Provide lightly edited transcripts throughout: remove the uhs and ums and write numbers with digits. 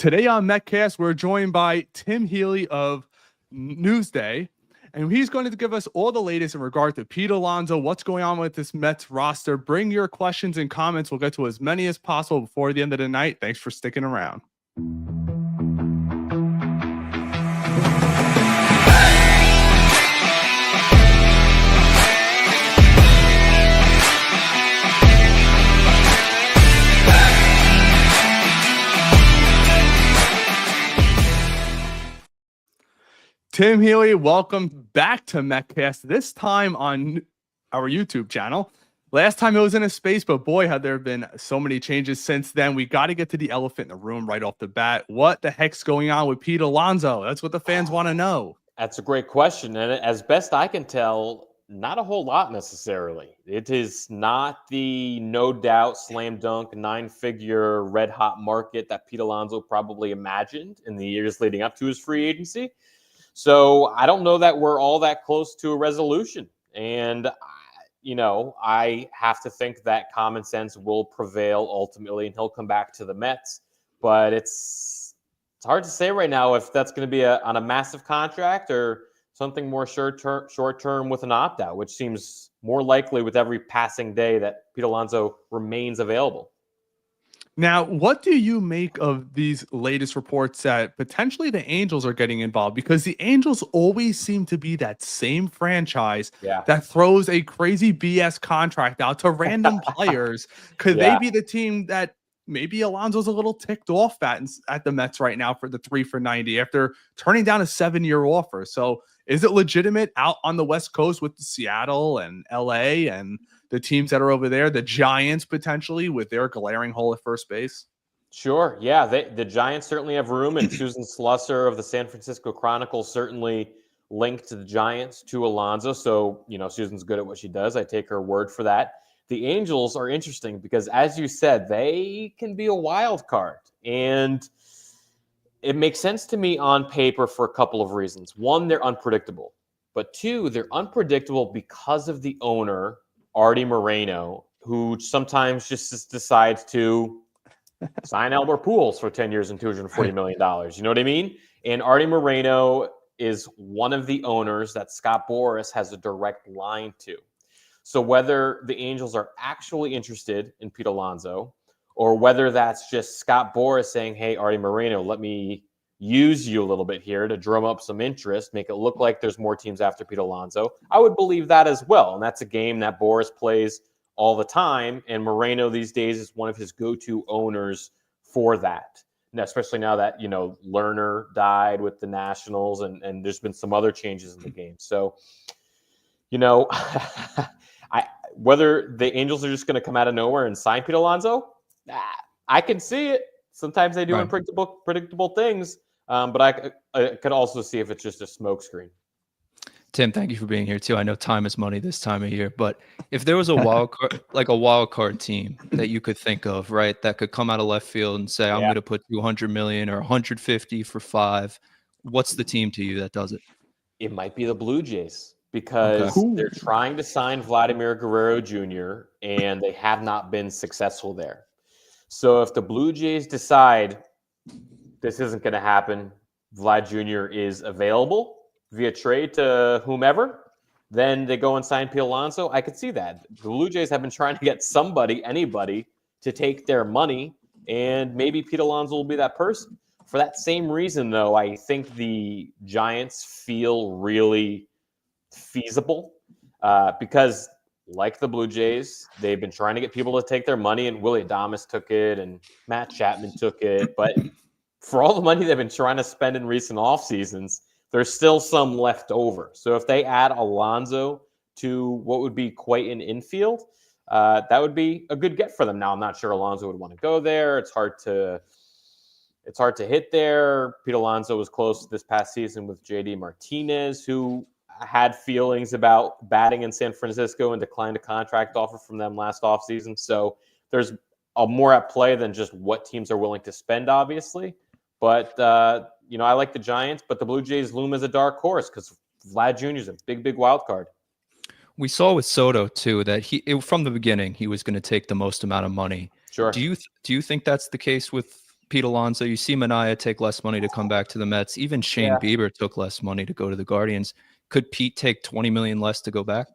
Today on MetCast, we're joined by Tim Healey of Newsday, and he's going to give us all the latest in regard to Pete Alonso, what's going on with this Mets roster. Bring your questions and comments. We'll get to as many as possible before the end of the night. Thanks for sticking around. Tim Healey, welcome back to MetCast, this time on our YouTube channel. Last time it was in a space, but boy, have there been so many changes since then. We got to get to the elephant in the room right off the bat. What the heck's going on with Pete Alonso? That's what the fans want to know. That's a great question. And as best I can tell, not a whole lot necessarily. It is not the no doubt slam dunk 9-figure red hot market that Pete Alonso probably imagined in the years leading up to his free agency. So I don't know that we're all that close to a resolution. And, I have to think that common sense will prevail ultimately, and he'll come back to the Mets. But it's hard to say right now if that's going to be on a massive contract or something more short term with an opt-out, which seems more likely with every passing day that Pete Alonso remains available. Now, what do you make of these latest reports that potentially the Angels are getting involved? Because the Angels always seem to be that same franchise that throws a crazy BS contract out to random players. Could they be the team that maybe Alonso's a little ticked off at the Mets right now for the 3 for $90 after turning down a 7-year offer? So is it legitimate out on the West Coast with Seattle and LA and the teams that are over there, the Giants potentially with their glaring hole at first base? Sure. Yeah. The Giants certainly have room, and Susan Slusser of the San Francisco Chronicle certainly linked the Giants to Alonso. So, Susan's good at what she does. I take her word for that. The Angels are interesting because, as you said, they can be a wild card, and it makes sense to me on paper for a couple of reasons. One, they're unpredictable, but two, they're unpredictable because of the owner, Artie Moreno, who sometimes just decides to sign Albert Pujols for 10 years and $240 million. You know what I mean? And Artie Moreno is one of the owners that Scott Boras has a direct line to. So whether the Angels are actually interested in Pete Alonso, or whether that's just Scott Boras saying, hey, Artie Moreno, let me use you a little bit here to drum up some interest, make it look like there's more teams after Pete Alonso, I would believe that as well. And that's a game that Boras plays all the time. And Moreno these days is one of his go-to owners for that. And especially now that, Lerner died with the Nationals and there's been some other changes in the game. So, whether the Angels are just going to come out of nowhere and sign Pete Alonso, I can see it. Sometimes they do unpredictable things. But I could also see if it's just a smokescreen. Tim, thank you for being here too. I know time is money this time of year, but if there was a wild card team that you could think of, right, that could come out of left field and say, I'm going to put 200 million or 150 for 5, what's the team to you that does it? It might be the Blue Jays because they're trying to sign Vladimir Guerrero Jr. and they have not been successful there. So if the Blue Jays decide this isn't going to happen, Vlad Jr. is available via trade to whomever, then they go and sign Pete Alonso. I could see that. The Blue Jays have been trying to get anybody to take their money, and maybe Pete Alonso will be that person. For that same reason, though, I think the Giants feel really feasible because, like the Blue Jays, they've been trying to get people to take their money, and Willie Adames took it, and Matt Chapman took it. But for all the money they've been trying to spend in recent off seasons, there's still some left over. So if they add Alonso to what would be quite an infield, that would be a good get for them. Now, I'm not sure Alonso would want to go there. It's hard to hit there. Pete Alonso was close this past season with JD Martinez, who had feelings about batting in San Francisco and declined a contract offer from them last offseason. So there's more at play than just what teams are willing to spend, obviously. But, I like the Giants, but the Blue Jays loom as a dark horse because Vlad Jr. is a big, big wild card. We saw with Soto, too, that from the beginning, he was going to take the most amount of money. Sure. Do you think that's the case with Pete Alonso. You see Manaea take less money to come back to the Mets. Even Shane Bieber took less money to go to the Guardians. Could Pete take $20 million less to go back?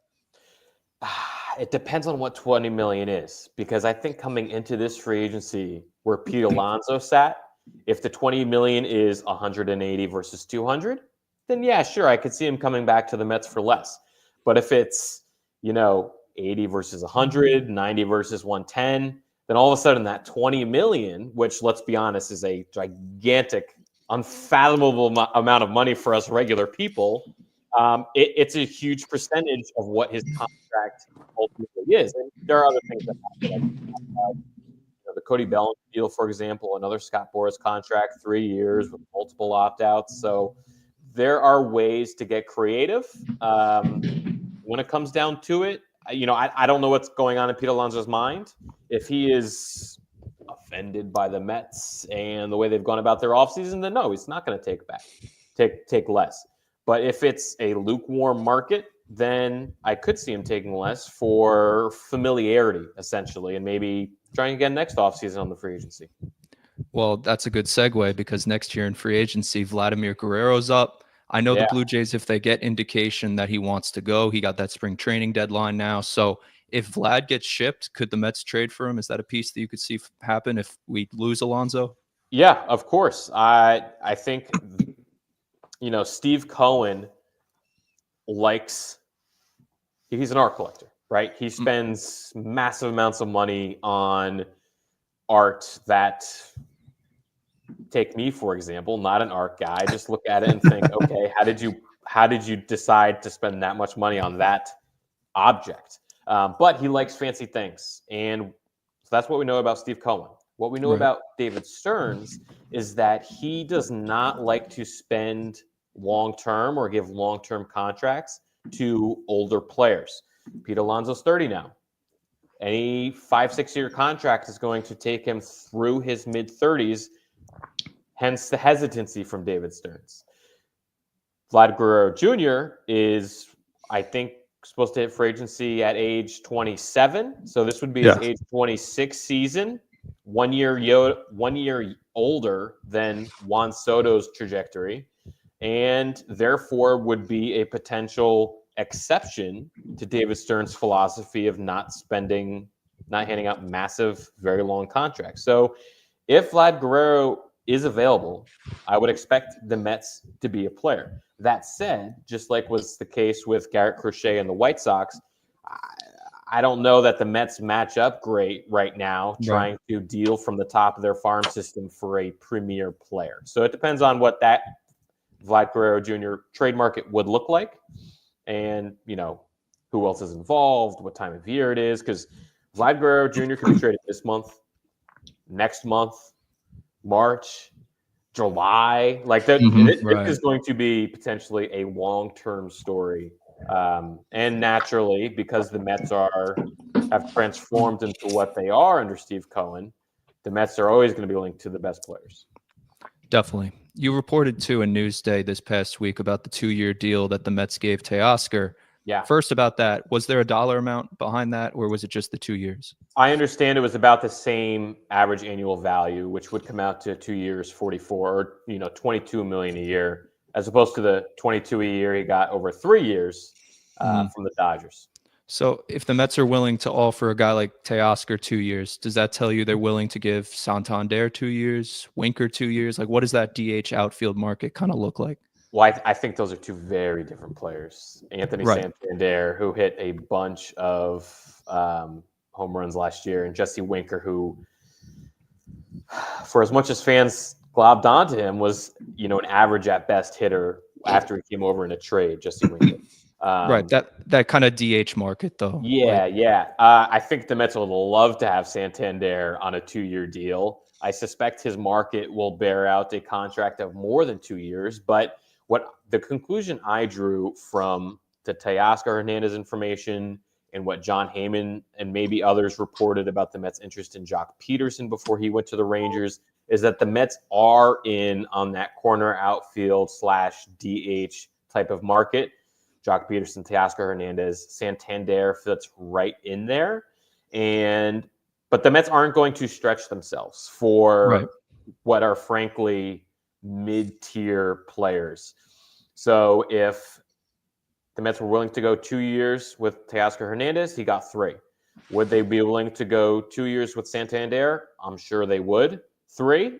It depends on what 20 million is, because I think coming into this free agency where Pete Alonso sat, if the 20 million is 180 versus 200, then yeah, sure, I could see him coming back to the Mets for less. But if it's, 80 versus 100, 90 versus 110, then all of a sudden that 20 million, which let's be honest is a gigantic, unfathomable amount of money for us regular people, it's a huge percentage of what his contract ultimately is. And there are other things that happen. The Cody Bellinger deal, for example, another Scott Boras contract, 3 years with multiple opt-outs. So there are ways to get creative. When it comes down to it, I don't know what's going on in Pete Alonso's mind. If he is offended by the Mets and the way they've gone about their offseason, then no, he's not going to take less. But if it's a lukewarm market, then I could see him taking less for familiarity, essentially, and maybe trying again next offseason on the free agency. Well, that's a good segue, because next year in free agency, Vladimir Guerrero's up. I know the Blue Jays, if they get indication that he wants to go, he got that spring training deadline now. So if Vlad gets shipped, could the Mets trade for him? Is that a piece that you could see happen if we lose Alonso? Yeah, of course. I think, Steve Cohen he's an art collector, right? He spends massive amounts of money on art that, take me, for example, not an art guy, just look at it and think, okay, how did you decide to spend that much money on that object? But he likes fancy things. And so that's what we know about Steve Cohen. What we know about David Stearns is that he does not like to spend long-term or give long-term contracts to older players. Pete Alonso's 30 now. Any 5-6 year contract is going to take him through his mid-30s, hence the hesitancy from David Stearns. Vlad Guerrero Jr. is, I think, supposed to hit free agency at age 27. So this would be his age 26 season, 1 year older than Juan Soto's trajectory, and therefore would be a potential exception to David Stearns' philosophy of not handing out massive, very long contracts. So if Vlad Guerrero is available, I would expect the Mets to be a player. That said, just like was the case with Garrett Crochet and the White Sox, I don't know that the Mets match up great right now trying to deal from the top of their farm system for a premier player. So it depends on what that Vlad Guerrero Jr. trade market would look like, and who else is involved, what time of year it is, because Vlad Guerrero Jr. can be traded this month, next month, March, July. This is going to be potentially a long-term story. And naturally, because the Mets have transformed into what they are under Steve Cohen, the Mets are always going to be linked to the best players. Definitely. You reported too in Newsday this past week about the 2-year deal that the Mets gave Teoscar. Yeah. First, about that, was there a dollar amount behind that, or was it just the 2 years? I understand it was about the same average annual value, which would come out to 2 years, 44, or $22 million a year, as opposed to the 22 a year he got over 3 years from the Dodgers. So if the Mets are willing to offer a guy like Teoscar 2 years, does that tell you they're willing to give Santander 2 years, Winker 2 years? Like, what does that DH outfield market kind of look like? Well, I think those are two very different players. Anthony Santander, who hit a bunch of home runs last year, and Jesse Winker, who, for as much as fans globbed onto him, was an average at best hitter after he came over in a trade. Jesse Winker. That kind of DH market, though. I think the Mets would love to have Santander on a 2-year deal. I suspect his market will bear out a contract of more than 2 years. But what the conclusion I drew from the Teoscar Hernandez information and what John Heyman and maybe others reported about the Mets' interest in Jock Peterson before he went to the Rangers is that the Mets are in on that corner outfield / DH type of market. Jock Peterson, Teoscar Hernandez, Santander fits right in there. But the Mets aren't going to stretch themselves for what are frankly mid-tier players. So if the Mets were willing to go 2 years with Teoscar Hernandez, he got 3. Would they be willing to go 2 years with Santander? I'm sure they would. 3?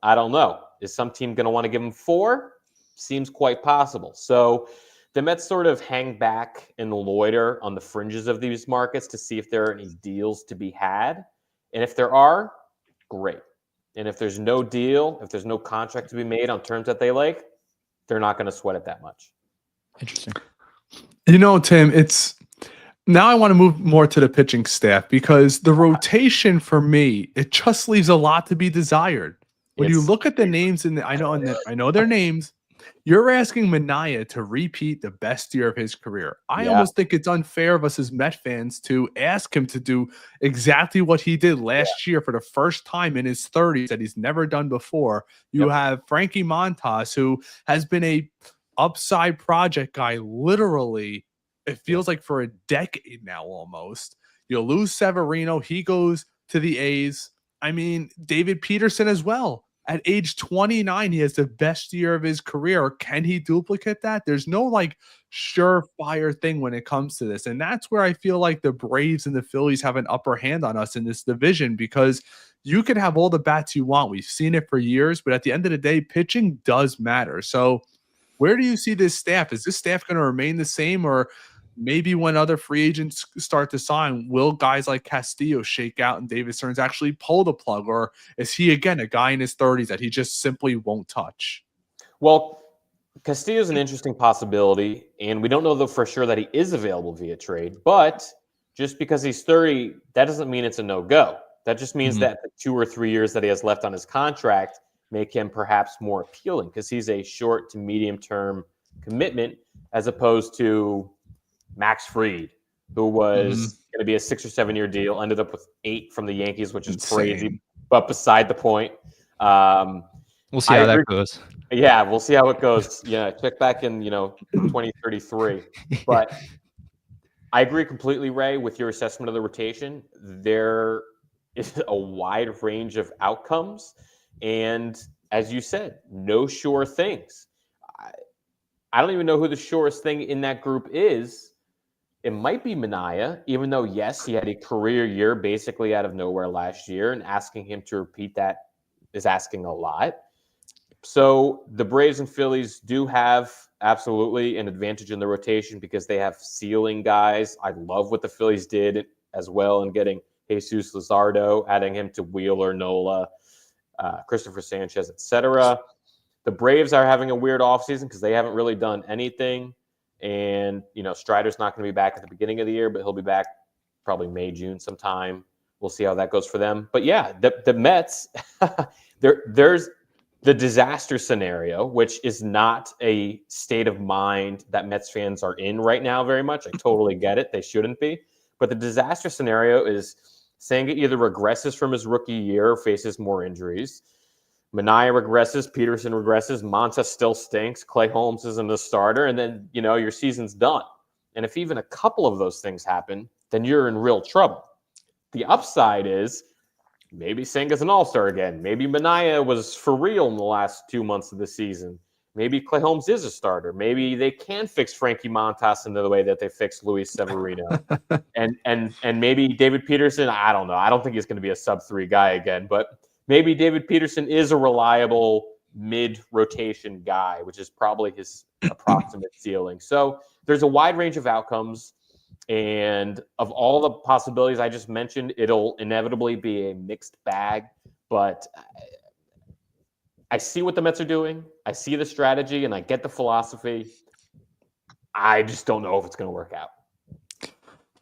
I don't know. Is some team going to want to give him 4? Seems quite possible. So the Mets sort of hang back and loiter on the fringes of these markets to see if there are any deals to be had. And if there are, great. And if there's no deal, if there's no contract to be made on terms that they like, they're not going to sweat it that much. Interesting. Tim, now I want to move more to the pitching staff because the rotation for me, it just leaves a lot to be desired. When you look at the names I know their names, you're asking Minaya to repeat the best year of his career. I almost think it's unfair of us as Met fans to ask him to do exactly what he did last year for the first time in his 30s that he's never done before. You have Frankie Montas, who has been a upside project guy literally, it feels like for a decade now almost. You lose Severino, he goes to the A's. I mean, David Peterson as well. At age 29, he has the best year of his career. Can he duplicate that? There's no like surefire thing when it comes to this. And that's where I feel like the Braves and the Phillies have an upper hand on us in this division, because you can have all the bats you want. We've seen it for years, but at the end of the day, pitching does matter. So where do you see this staff? Is this staff going to remain the same, or maybe when other free agents start to sign, will guys like Castillo shake out and David Stearns actually pull the plug? Or is he, again, a guy in his 30s that he just simply won't touch? Well, Castillo is an interesting possibility, and we don't know for sure that he is available via trade. But just because he's 30, that doesn't mean it's a no-go. That just means that the 2 or 3 years that he has left on his contract make him perhaps more appealing, because he's a short to medium-term commitment as opposed to Max Fried, who was going to be a 6 or 7 year deal, ended up with 8 from the Yankees, which is crazy, but beside the point. We'll see how that goes. Yeah, we'll see how it goes. Yeah, check back in 2033. But I agree completely, Ray, with your assessment of the rotation. There is a wide range of outcomes, and as you said, no sure things. I don't even know who the surest thing in that group is. It might be Minaya, even though, yes, he had a career year basically out of nowhere last year, and asking him to repeat that is asking a lot. So the Braves and Phillies do have absolutely an advantage in the rotation because they have ceiling guys. I love what the Phillies did as well in getting Jesus Luzardo, adding him to Wheeler, Nola, Christopher Sanchez, etc. The Braves are having a weird offseason because they haven't really done anything. And, Strider's not going to be back at the beginning of the year, but he'll be back probably May, June sometime. We'll see how that goes for them. But yeah, the Mets, there's the disaster scenario, which is not a state of mind that Mets fans are in right now very much. I totally get it. They shouldn't be. But the disaster scenario is Senga either regresses from his rookie year or faces more injuries. Minaya regresses, Peterson regresses, Monta still stinks, Clay Holmes isn't a starter, and then, your season's done. And if even a couple of those things happen, then you're in real trouble. The upside is maybe Senga's an all-star again. Maybe Minaya was for real in the last 2 months of the season. Maybe Clay Holmes is a starter. Maybe they can fix Frankie Montas in the way that they fixed Luis Severino. and maybe David Peterson, I don't know. I don't think he's going to be a sub-3 guy again, but maybe David Peterson is a reliable mid-rotation guy, which is probably his approximate ceiling. So there's a wide range of outcomes. And of all the possibilities I just mentioned, it'll inevitably be a mixed bag. But I see what the Mets are doing. I see the strategy, and I get the philosophy. I just don't know if it's going to work out.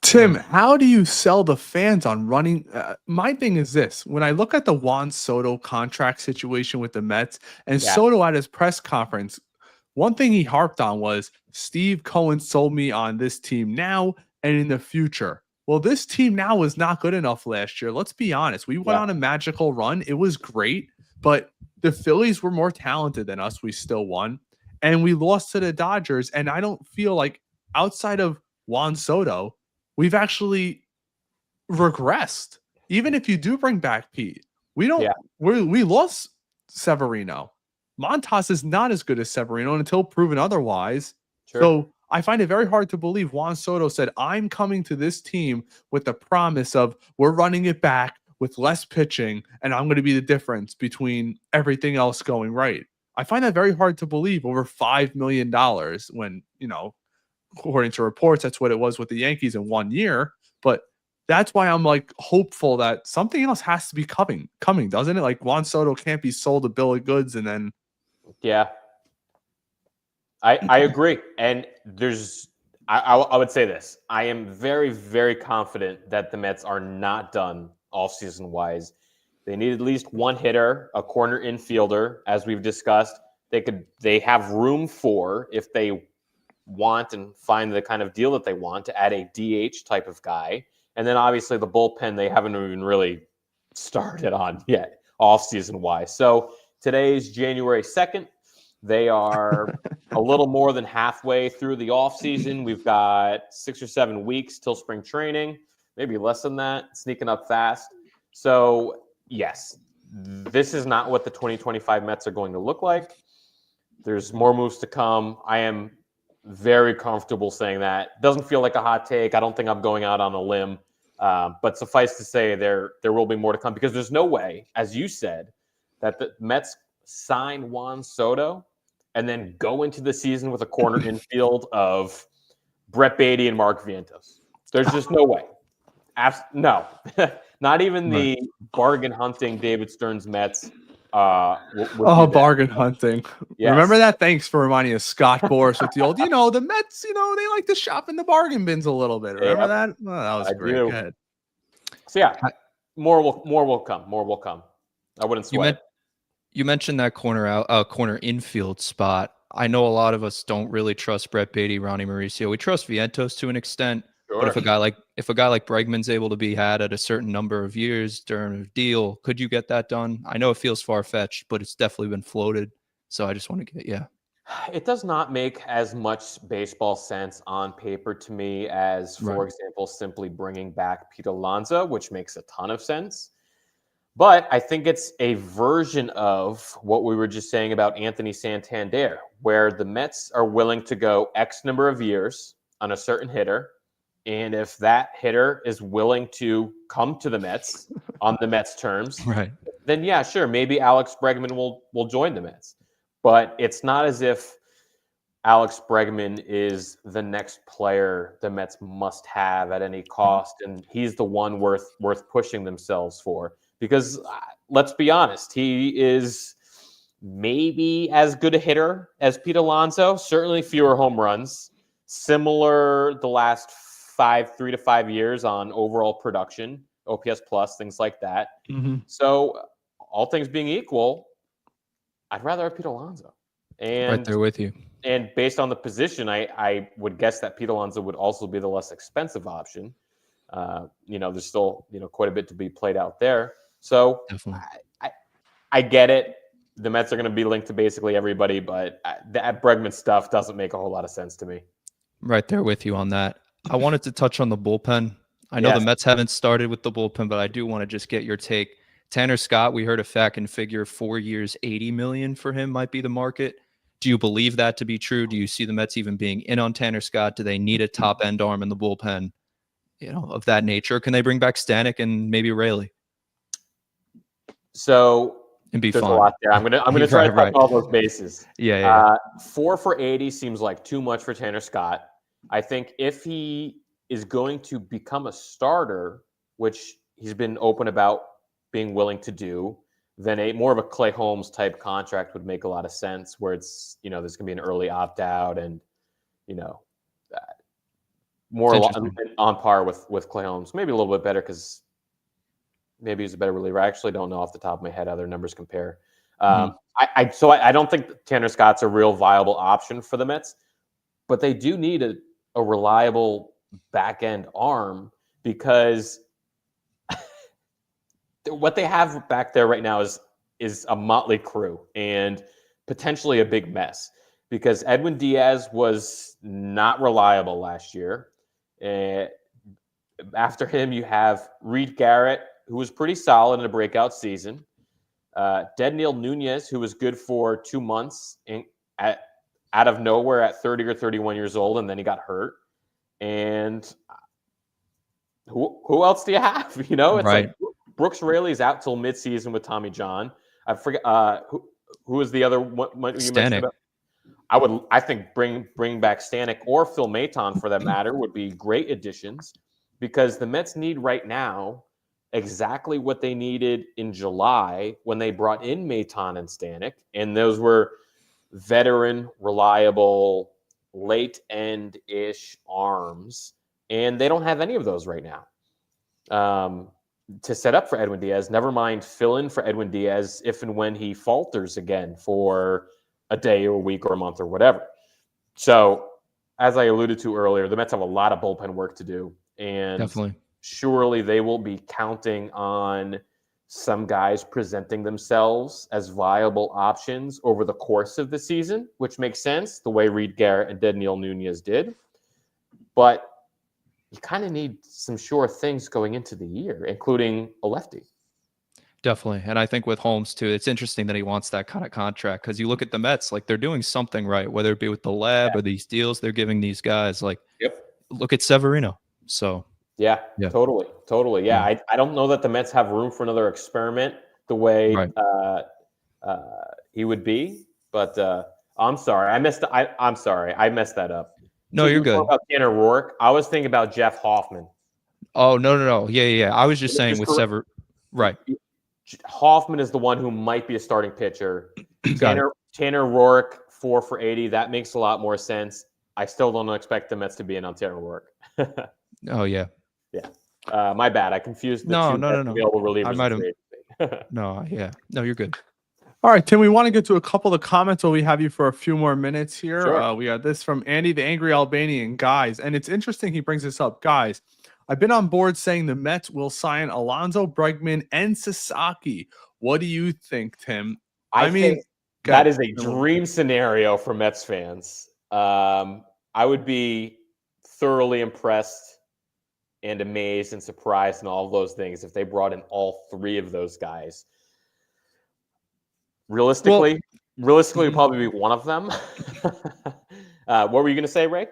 Tim, how do you sell the fans on running? My thing is this. When I look at the Juan Soto contract situation with the Mets, and Soto at his press conference, one thing he harped on was Steve Cohen sold me on this team now and in the future. Well, this team now was not good enough last year. Let's be honest. We went on a magical run. It was great, but the Phillies were more talented than us. We still won, and we lost to the Dodgers. And I don't feel like outside of Juan Soto, we've actually regressed. Even if you do bring back Pete, We don't. We lost Severino. Montas is not as good as Severino until proven otherwise. Sure. So I find it very hard to believe Juan Soto said, I'm coming to this team with the promise of we're running it back with less pitching, and I'm going to be the difference between everything else going right. I find that very hard to believe over $5 million when, according to reports, that's what it was with the Yankees in 1 year. But that's why I'm like hopeful that something else has to be coming, doesn't it? Like Juan Soto can't be sold a bill of goods and then. Yeah. I agree. And I would say this. I am very, very confident that the Mets are not done offseason wise. They need at least one hitter, a corner infielder, as we've discussed. They have room for, if they want and find the kind of deal that they want, to add a DH type of guy. And then obviously the bullpen, they haven't even really started on yet, offseason wise. So today is January 2nd. They are a little more than halfway through the offseason. We've got 6 or 7 weeks till spring training, maybe less than that, sneaking up fast. So, yes, this is not what the 2025 Mets are going to look like. There's more moves to come. I am very comfortable saying that. Doesn't feel like a hot take. I don't think I'm going out on a limb. But suffice to say, there will be more to come, because there's no way, as you said, that the Mets sign Juan Soto and then go into the season with a corner infield of Brett Beatty and Mark Vientos. There's just no way. No. Not even the bargain hunting David Stearns Mets. Bargain hunting. Yes. Remember that? Thanks for reminding us, Scott Boras, with the old, the Mets, they like to shop in the bargain bins a little bit. Remember that? Oh, that was great. Go ahead. So yeah, more will come. More will come. I wouldn't sweat. You mentioned that corner infield spot. I know a lot of us don't really trust Brett Beatty, Ronnie Mauricio. We trust Vientos to an extent. Sure. But if a guy like Bregman's able to be had at a certain number of years during a deal, could you get that done? I know it feels far-fetched, but it's definitely been floated. So I just want to get It does not make as much baseball sense on paper to me as, for example, simply bringing back Pete Alonso, which makes a ton of sense. But I think it's a version of what we were just saying about Anthony Santander, where the Mets are willing to go X number of years on a certain hitter. And if that hitter is willing to come to the Mets on the Mets terms, then yeah, sure, maybe Alex Bregman will join the Mets. But it's not as if Alex Bregman is the next player the Mets must have at any cost, and he's the one worth pushing themselves for. Because let's be honest, he is maybe as good a hitter as Pete Alonso, certainly fewer home runs, similar the last 3 to 5 years on overall production, OPS plus, things like that. Mm-hmm. So all things being equal, I'd rather have Pete Alonso. And right there with you. And based on the position, I would guess that Pete Alonso would also be the less expensive option. There's still quite a bit to be played out there. So I get it. The Mets are going to be linked to basically everybody, but that Bregman stuff doesn't make a whole lot of sense to me. Right there with you on that. I wanted to touch on the bullpen. I know the Mets haven't started with the bullpen, but I do want to just get your take. Tanner Scott, we heard a fact and figure 4 years, $80 million for him might be the market. Do you believe that to be true? Do you see the Mets even being in on Tanner Scott? Do they need a top end arm in the bullpen, of that nature? Can they bring back Stanek and maybe Rayleigh? So and be there's fine. A lot there. I'm gonna try to cover all those bases. Yeah. 4 for $80 seems like too much for Tanner Scott. I think if he is going to become a starter, which he's been open about being willing to do, then more of a Clay Holmes type contract would make a lot of sense, where it's, there's going to be an early opt out and, more on par with Clay Holmes, maybe a little bit better because maybe he's a better reliever. I actually don't know off the top of my head how their numbers compare. I don't think Tanner Scott's a real viable option for the Mets, but they do need a reliable back end arm, because what they have back there right now is a motley crew and potentially a big mess, because Edwin Diaz was not reliable last year. After him, you have Reed Garrett, who was pretty solid in a breakout season. Dedniel Nunez, who was good for 2 months out of nowhere at 30 or 31 years old, and then he got hurt. And who else do you have? It's like Brooks Raley's out till midseason with Tommy John. I forget who was the other one you mentioned about. I think bring back Stanek or Phil Maton for that matter would be great additions, because the Mets need right now exactly what they needed in July when they brought in Maton and Stanek, and those were veteran, reliable, late end-ish arms, and they don't have any of those right now. To set up for Edwin Diaz, never mind fill in for Edwin Diaz if and when he falters again for a day or a week or a month or whatever. So, as I alluded to earlier, the Mets have a lot of bullpen work to do, and definitely, surely they will be counting on some guys presenting themselves as viable options over the course of the season, which makes sense, the way Reed Garrett and Dedniel Nunez did. But you kind of need some sure things going into the year, including a lefty. Definitely. And I think with Holmes too, it's interesting that he wants that kind of contract, because you look at the Mets, like they're doing something right, whether it be with the lab or these deals they're giving these guys. Like, look at Severino. So yeah. Totally. Yeah. I don't know that the Mets have room for another experiment the way he would be, but I'm sorry. I'm sorry. I messed that up. No, you're good. About Tanner Roark. I was thinking about Jeff Hoffman. Oh, no. Yeah. I was just saying with Sever. Right. Hoffman is the one who might be a starting pitcher. Tanner Roark, 4 for 80. That makes a lot more sense. I still don't expect the Mets to be in on Tanner Roark. Oh, yeah. Yeah. My bad. I confused the two available relievers. I might have. No, you're good. All right, Tim, we want to get to a couple of comments while we have you for a few more minutes here. Sure. We got this from Andy, the Angry Albanian. Guys, and it's interesting he brings this up. Guys, I've been on board saying the Mets will sign Alonso, Bregman, and Sasaki. What do you think, Tim? I mean, that is a dream scenario for Mets fans. I would be thoroughly impressed and amazed and surprised and all of those things if they brought in all three of those guys. Realistically, probably be one of them. What were you going to say, Ray?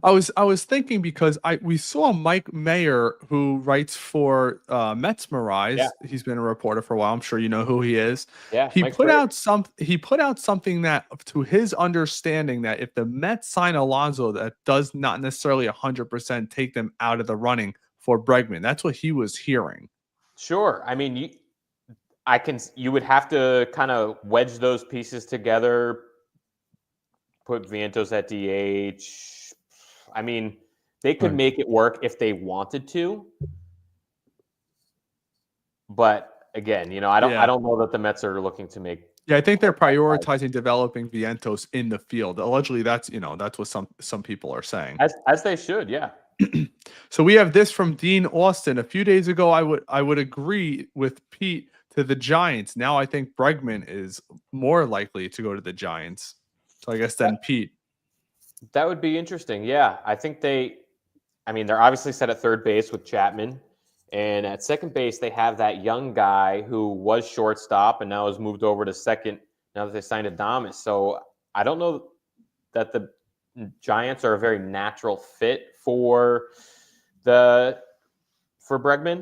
I was thinking, because we saw Mike Mayer, who writes for Mets Mirage. Yeah. He's been a reporter for a while. I'm sure you know who he is. Yeah, he put out something that, to his understanding, that if the Mets sign Alonso, that does not necessarily 100% take them out of the running for Bregman. That's what he was hearing. Sure. I mean, you would have to kind of wedge those pieces together, put Vientos at DH. I mean, they could make it work if they wanted to. But again, I don't know that the Mets are looking to make. Yeah, I think they're prioritizing developing Vientos in the field. Allegedly, that's what some people are saying. As they should, yeah. So we have this from Dean Austin. A few days ago, I would agree with Pete to the Giants. Now I think Bregman is more likely to go to the Giants. So I guess then Pete. That would be interesting. Yeah, I think they're obviously set at third base with Chapman, and at second base they have that young guy who was shortstop and now has moved over to second now that they signed Adames. So I don't know that the Giants are a very natural fit for Bregman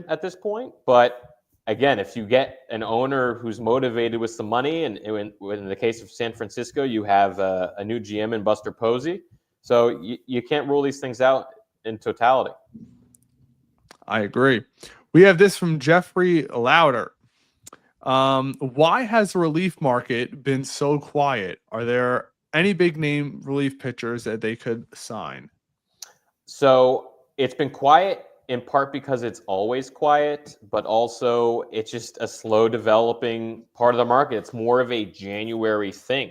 at this point, but again, if you get an owner who's motivated with some money, and in the case of San Francisco, you have a new GM in Buster Posey, so you can't rule these things out in totality. I agree. We have this from Jeffrey Lauder. Why has the relief market been so quiet? Are there any big name relief pitchers that they could sign? So it's been quiet in part because it's always quiet, but also it's just a slow developing part of the market. It's more of a January thing.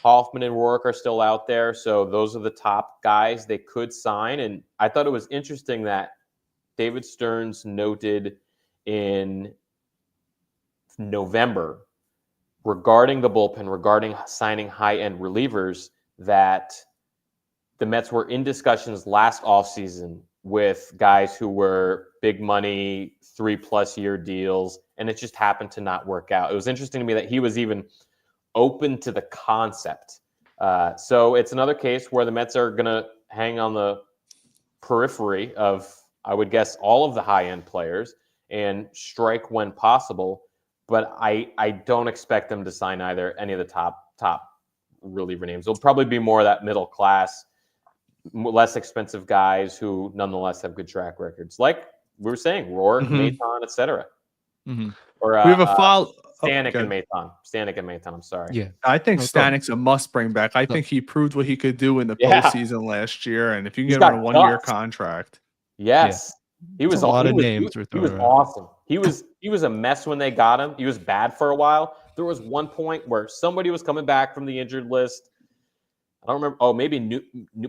Hoffman and Roark are still out there, so those are the top guys they could sign. And I thought it was interesting that David Stearns noted in November regarding the bullpen, regarding signing high-end relievers, that the Mets were in discussions last offseason with guys who were big money, 3+ year deals, and it just happened to not work out. It was interesting to me that he was even open to the concept. So it's another case where the Mets are going to hang on the periphery of, I would guess, all of the high-end players and strike when possible. But I don't expect them to sign any of the top reliever names. It'll probably be more of that middle class, less expensive guys who nonetheless have good track records, like we were saying, Rourke, Maton, etc. Or we have a follow. Stanek and Maton. Stanek and Maton. I'm sorry. Yeah, I think Stanek's a must bring back. I think he proved what he could do in the postseason last year, and if you can get him on a 1-year contract, yes, he was a lot of names. He was awesome. He was a mess when they got him. He was bad for a while. There was one point where somebody was coming back from the injured list. I don't remember. Oh, maybe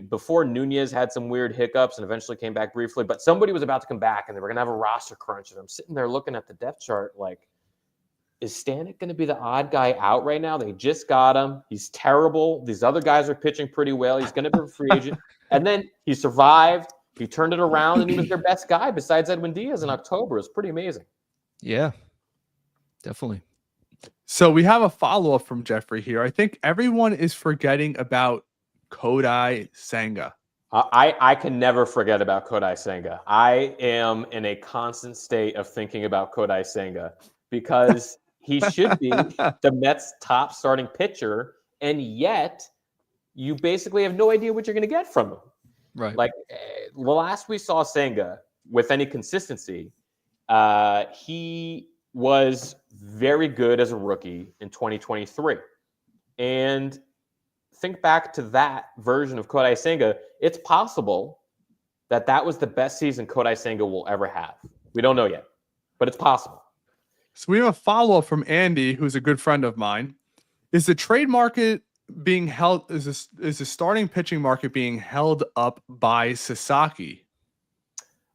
before Nunez had some weird hiccups and eventually came back briefly. But somebody was about to come back, and they were going to have a roster crunch. And I'm sitting there looking at the depth chart like, is Stanek going to be the odd guy out right now? They just got him. He's terrible. These other guys are pitching pretty well. He's going to be a free agent. And then he survived. He turned it around, and he was their best guy besides Edwin Diaz in October. It's pretty amazing. Yeah, definitely. So we have a follow-up from Jeffrey here. I think everyone is forgetting about Kodai Senga. I can never forget about Kodai Senga. I am in a constant state of thinking about Kodai Senga because he should be the Mets' top starting pitcher, and yet you basically have no idea what you're going to get from him. Right. Like the last we saw Senga with any consistency, he was very good as a rookie in 2023. And think back to that version of Kodai Senga. It's possible that was the best season Kodai Senga will ever have. We don't know yet, but it's possible. So we have a follow-up from Andy, who's a good friend of mine. Is the trade market being held? Is the starting pitching market being held up by Sasaki?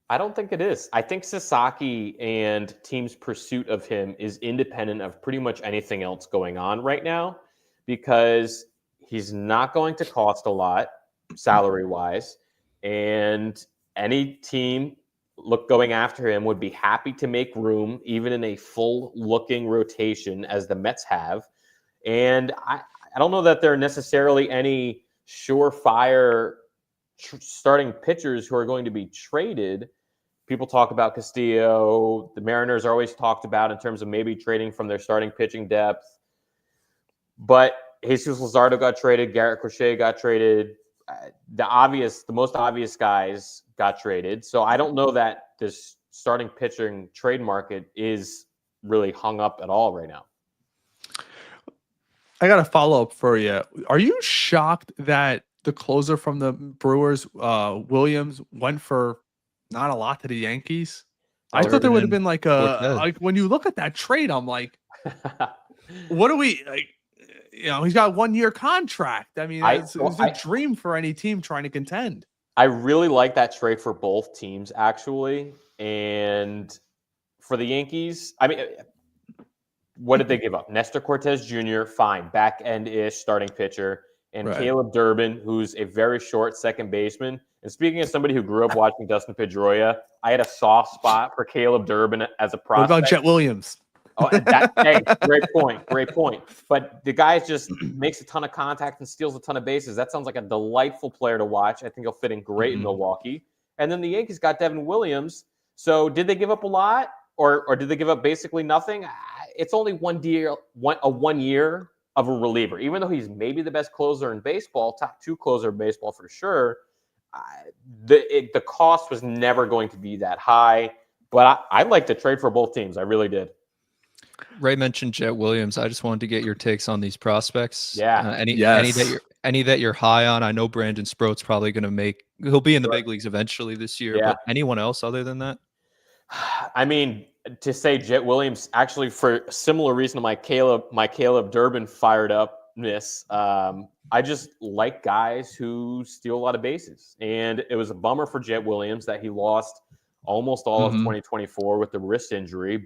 I don't think it is. I think Sasaki and teams' pursuit of him is independent of pretty much anything else going on right now, because he's not going to cost a lot salary-wise, and any team going after him would be happy to make room, even in a full-looking rotation as the Mets have. And I don't know that there are necessarily any surefire starting pitchers who are going to be traded. People talk about Castillo. The Mariners are always talked about in terms of maybe trading from their starting pitching depth. But Jesus Luzardo got traded. Garrett Crochet got traded. The most obvious guys got traded. So I don't know that this starting pitching trade market is really hung up at all right now. I got a follow-up for you. Are you shocked that the closer from the Brewers, Williams, went for not a lot to the Yankees? I thought there would have been like when you look at that trade, I'm like, what do we like? You know, he's got a 1-year contract. I mean, it's a dream for any team trying to contend. I really like that trade for both teams, actually. And for the Yankees, I mean, what did they give up? Nestor Cortez Jr., fine, back-end-ish starting pitcher, and Caleb Durbin, who's a very short second baseman. And speaking as somebody who grew up watching Dustin Pedroia, I had a soft spot for Caleb Durbin as a prospect. What about Jet Williams? Oh, great point. But the guy just makes a ton of contact and steals a ton of bases. That sounds like a delightful player to watch. I think he'll fit in great in Milwaukee. And then the Yankees got Devin Williams. So did they give up a lot, or did they give up basically nothing? It's only 1 year of a reliever. Even though he's maybe the best closer in baseball, top 2 closer in baseball for sure, the cost was never going to be that high. But I'd like to trade for both teams. I really did. Ray mentioned Jet Williams. I just wanted to get your takes on these prospects. Yeah. Any that you're high on? I know Brandon Sproat's probably going to he'll be in the big leagues eventually this year. Yeah. But anyone else other than that? I mean, to say Jet Williams, actually, for a similar reason to my Caleb Durbin fired upness, I just like guys who steal a lot of bases. And it was a bummer for Jet Williams that he lost almost all of 2024 with the wrist injury.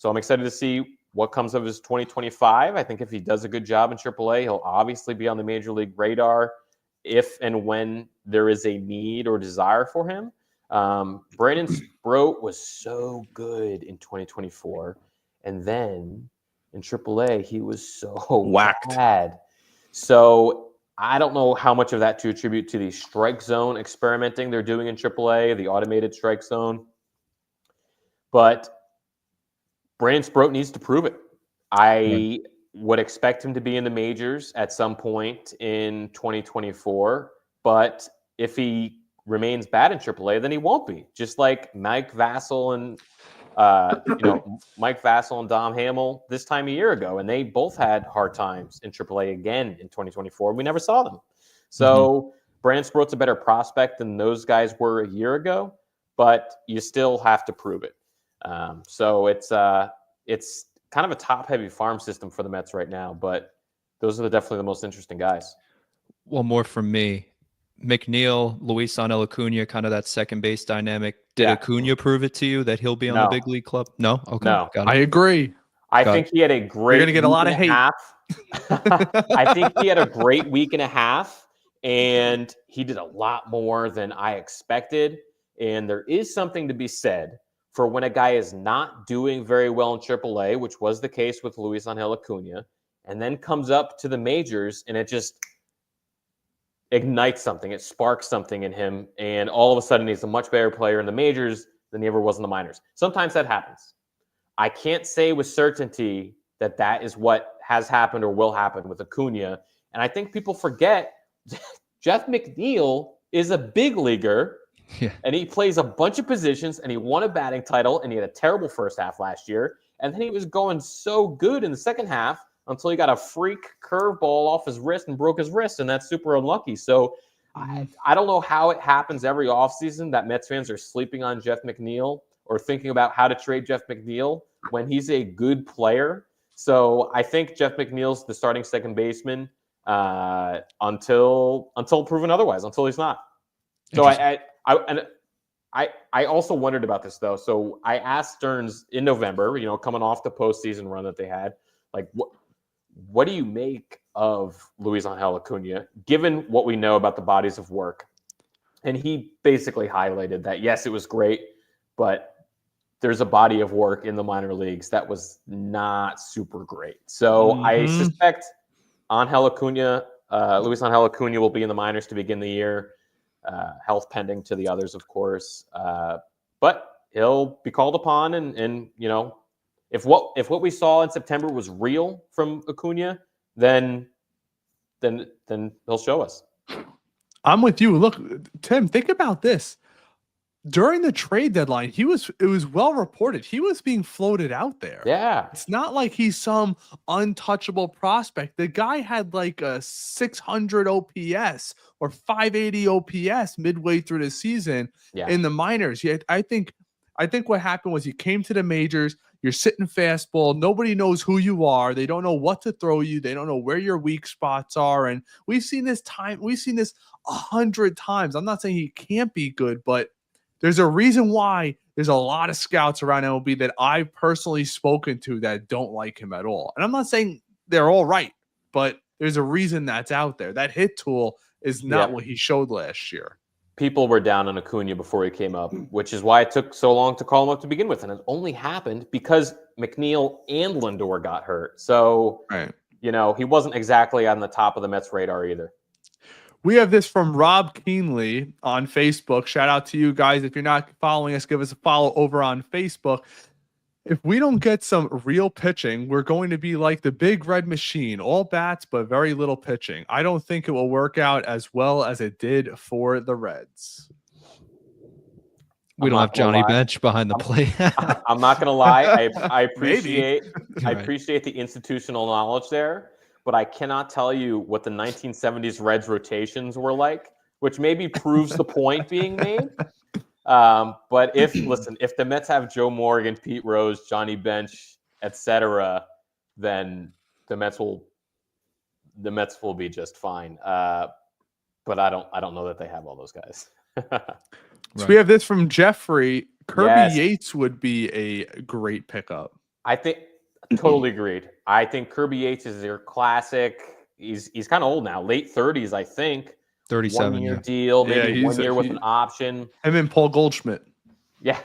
So I'm excited to see what comes of his 2025. I think if he does a good job in AAA, he'll obviously be on the major league radar if and when there is a need or desire for him. Brandon Sproat was so good in 2024. And then in AAA, he was so whacked. bad. So I don't know how much of that to attribute to the strike zone experimenting they're doing in AAA, the automated strike zone. But Brandon Sproat needs to prove it. I would expect him to be in the majors at some point in 2024. But if he remains bad in AAA, then he won't be. Just like Mike Vassell and Mike Vassell and Dom Hamill this time a year ago, and they both had hard times in AAA again in 2024. We never saw them. So Brandon Sproat's a better prospect than those guys were a year ago, but you still have to prove it. So it's kind of a top-heavy farm system for the Mets right now, but those are definitely the most interesting guys. One more from me. McNeil, Luisangel Acuna, kind of that second base dynamic. Did Acuna prove it to you that he'll be on the big league club? No? Okay. No. Got it. I agree. I think he had a great You're going to get a lot of hate. I think he had a great week and a half, and he did a lot more than I expected. And there is something to be said for when a guy is not doing very well in AAA, which was the case with Luisangel Acuna, and then comes up to the majors, and it just ignites something. It sparks something in him, and all of a sudden he's a much better player in the majors than he ever was in the minors. Sometimes that happens. I can't say with certainty that that is what has happened or will happen with Acuna. And I think people forget Jeff McNeil is a big leaguer, and he plays a bunch of positions, and he won a batting title, and he had a terrible first half last year. And then he was going so good in the second half until he got a freak curveball off his wrist and broke his wrist, and that's super unlucky. So I don't know how it happens every offseason that Mets fans are sleeping on Jeff McNeil or thinking about how to trade Jeff McNeil when he's a good player. So I think Jeff McNeil's the starting second baseman until proven otherwise, until he's not. So I also wondered about this, though. So I asked Stearns in November, coming off the postseason run that they had, like, what do you make of Luisangel Acuna, given what we know about the bodies of work? And he basically highlighted that, yes, it was great, but there's a body of work in the minor leagues that was not super great. So I suspect Luisangel Acuna will be in the minors to begin the year, health pending to the others, of course. But he'll be called upon, and if what we saw in September was real from Acuna, then he'll show us. I'm with you. Look, Tim, think about this. During the trade deadline, it was well reported. He was being floated out there. Yeah. It's not like he's some untouchable prospect. The guy had like a 600 OPS or 580 OPS midway through the season in the minors. I think what happened was he came to the majors. You're sitting fastball. Nobody knows who you are. They don't know what to throw you. They don't know where your weak spots are. And we've seen this 100 times. I'm not saying he can't be good, but there's a reason why there's a lot of scouts around MLB that I've personally spoken to that don't like him at all. And I'm not saying they're all right, but there's a reason that's out there. That hit tool is not what he showed last year. People were down on Acuna before he came up, which is why it took so long to call him up to begin with. And it only happened because McNeil and Lindor got hurt. So, he wasn't exactly on the top of the Mets radar either. We have this from Rob Keenley on Facebook. Shout out to you guys. If you're not following us, give us a follow over on Facebook. If we don't get some real pitching, we're going to be like the big red machine, all bats, but very little pitching. I don't think it will work out as well as it did for the Reds. We don't have Johnny Bench behind the plate. I'm not going to lie. I appreciate the institutional knowledge there, but I cannot tell you what the 1970s Reds rotations were like, which maybe proves the point being made. But if the Mets have Joe Morgan, Pete Rose, Johnny Bench, etc., then the Mets will be just fine. But I don't know that they have all those guys. So we have this from Jeffrey. Kirby Yates would be a great pickup. I think totally agreed. I think Kirby Yates is your classic. He's kind of old now, late 30s, I think. 37. 1 year deal, maybe 1 year with an option. Him and Paul Goldschmidt. Yeah.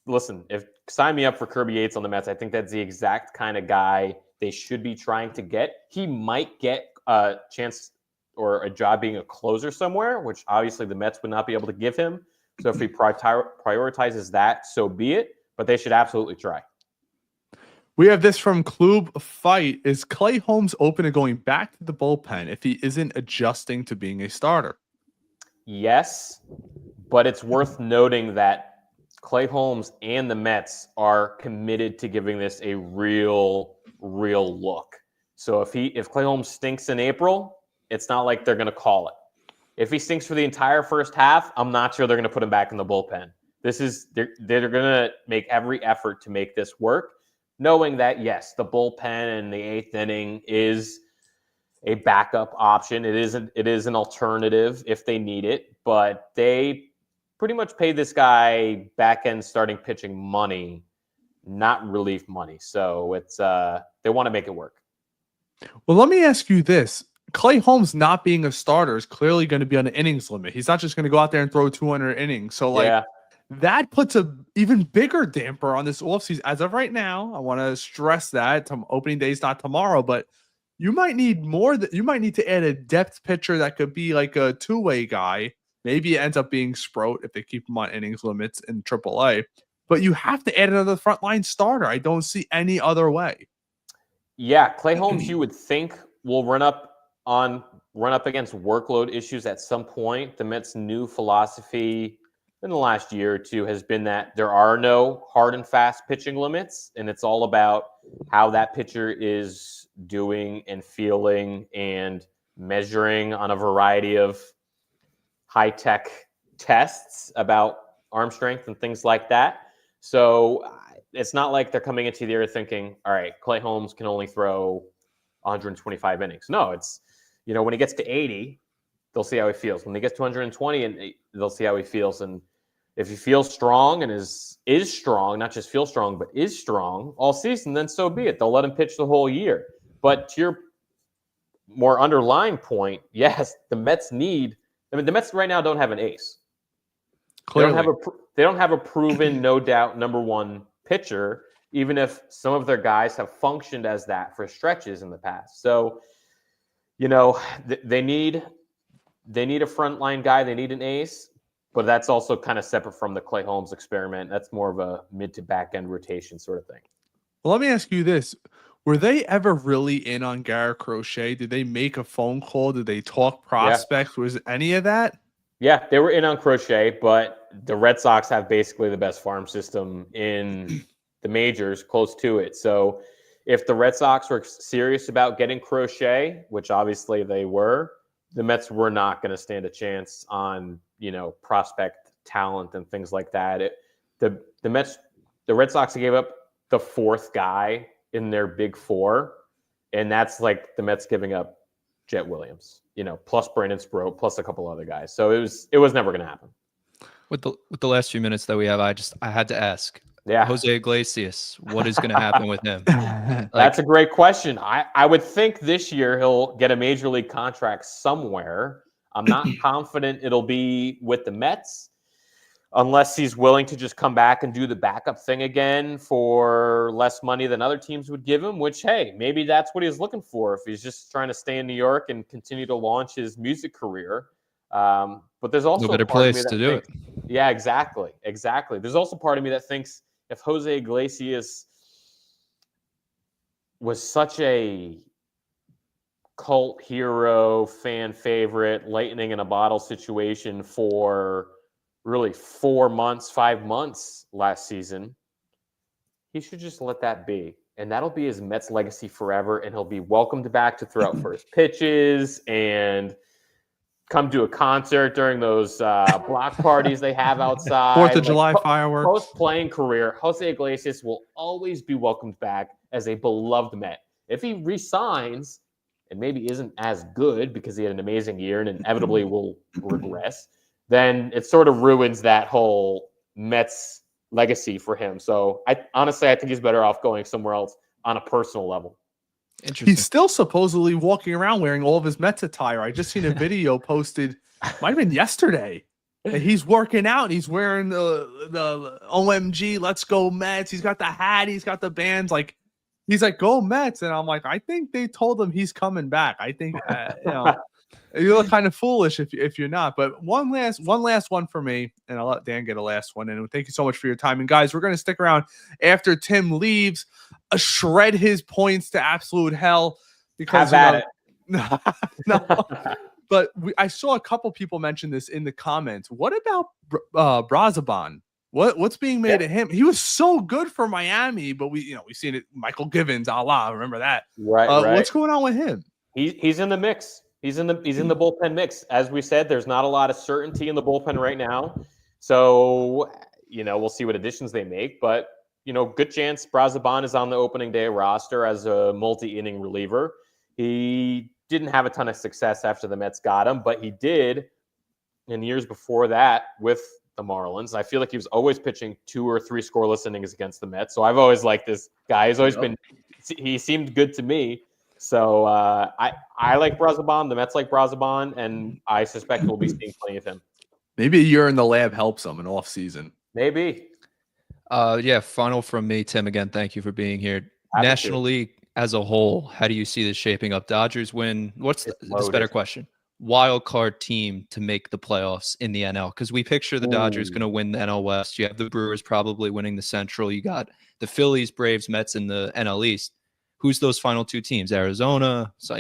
Listen, sign me up for Kirby Yates on the Mets. I think that's the exact kind of guy they should be trying to get. He might get a chance or a job being a closer somewhere, which obviously the Mets would not be able to give him. So if he prioritizes that, so be it. But they should absolutely try. We have this from Klub Fight. Is Clay Holmes open to going back to the bullpen if he isn't adjusting to being a starter? Yes, but it's worth noting that Clay Holmes and the Mets are committed to giving this a real look. So if Clay Holmes stinks in April, it's not like they're going to call it. If he stinks for the entire first half, I'm not sure they're going to put him back in the bullpen. They're going to make every effort to make this work, knowing that, yes, the bullpen in the 8th inning is a backup option. It is an alternative if they need it, but they pretty much pay this guy back-end starting pitching money, not relief money. So it's they want to make it work. Well, let me ask you this. Clay Holmes not being a starter is clearly going to be on an innings limit. He's not just going to go out there and throw 200 innings. So, that puts a even bigger damper on this offseason. As of right now, I want to stress that opening day is not tomorrow, but you might need more. You might need to add a depth pitcher that could be like a two-way guy. Maybe it ends up being Sprout if they keep him on innings limits in AAA. But you have to add another frontline starter. I don't see any other way. Yeah, Clay Holmes, you would think, will run up against workload issues at some point. The Mets' new philosophy in the last year or two has been that there are no hard and fast pitching limits, and it's all about how that pitcher is doing and feeling and measuring on a variety of high-tech tests about arm strength and things like that. So it's not like they're coming into the year thinking, all right, Clay Holmes can only throw 125 innings. No, it's, when he gets to 80, they'll see how he feels. When he gets to 120, and they'll see how he feels. And if he feels strong and is strong, not just feel strong, but is strong all season, then so be it. They'll let him pitch the whole year. But to your more underlying point, yes, the Mets the Mets right now don't have an ace. Clearly. They don't have a proven, no doubt, number one pitcher, even if some of their guys have functioned as that for stretches in the past. So, they need a frontline guy. They need an ace, but that's also kind of separate from the Clay Holmes experiment. That's more of a mid to back end rotation sort of thing. Well, let me ask you this. Were they ever really in on Garrett Crochet? Did they make a phone call? Did they talk prospects? Yeah. Was any of that? Yeah, they were in on Crochet, but the Red Sox have basically the best farm system in the majors, close to it. So if the Red Sox were serious about getting Crochet, which obviously they were, the Mets were not going to stand a chance on, prospect talent and things like that. The Red Sox gave up the fourth guy in their big four, and that's like the Mets giving up Jet Williams, plus Brandon Sproat, plus a couple other guys. So it was never going to happen. With the last few minutes that we have, I had to ask. Yeah, Jose Iglesias, what is going to happen with him? That's a great question. I would think this year he'll get a major league contract somewhere. I'm not confident it'll be with the Mets, unless he's willing to just come back and do the backup thing again for less money than other teams would give him, which, hey, maybe that's what he's looking for if he's just trying to stay in New York and continue to launch his music career. But there's also no better place to do it. Yeah, exactly. There's also part of me that thinks if Jose Iglesias was such a cult hero, fan favorite, lightning in a bottle situation for really 5 months last season, he should just let that be. And that'll be his Mets legacy forever. And he'll be welcomed back to throw out first pitches and come to a concert during those block parties they have outside. 4th of July fireworks. Post-playing career, Jose Iglesias will always be welcomed back as a beloved Met. If he resigns and maybe isn't as good because he had an amazing year and inevitably will regress, then it sort of ruins that whole Mets legacy for him. So I think he's better off going somewhere else on a personal level. Interesting. He's still supposedly walking around wearing all of his Mets attire. I just seen a video posted, might have been yesterday, that he's working out and he's wearing the OMG, let's go Mets. He's got the hat, he's got the bands. Like, he's like, go Mets. And I'm like, I think they told him he's coming back. I think, you look kind of foolish if you're not. But one last one for me, and I'll let Dan get a last one. And thank you so much for your time. And guys, we're going to stick around after Tim leaves, shred his points to absolute hell. Because it. No. But I saw a couple people mention this in the comments. What about Brazoban? What's being made of him? He was so good for Miami, but we've seen it. Michael Givens, remember that? Right. What's going on with him? He's in the mix. He's in the bullpen mix. As we said, there's not a lot of certainty in the bullpen right now. So, we'll see what additions they make. But, good chance Brazoban is on the opening day roster as a multi-inning reliever. He didn't have a ton of success after the Mets got him, but he did in years before that with the Marlins. I feel like he was always pitching 2 or 3 scoreless innings against the Mets. So I've always liked this guy. He's always he seemed good to me. So I like Brazoban. The Mets like Brazoban, and I suspect we'll be seeing plenty of him. Maybe a year in the lab helps him in off season. Maybe. Final from me, Tim. Again, thank you for being here. National League as a whole, how do you see this shaping up? Dodgers win. What's this better question? Wild card team to make the playoffs in the NL, because we picture the Dodgers going to win the NL West. You have the Brewers probably winning the Central. You got the Phillies, Braves, Mets in the NL East. Who's those final 2 teams? Arizona. So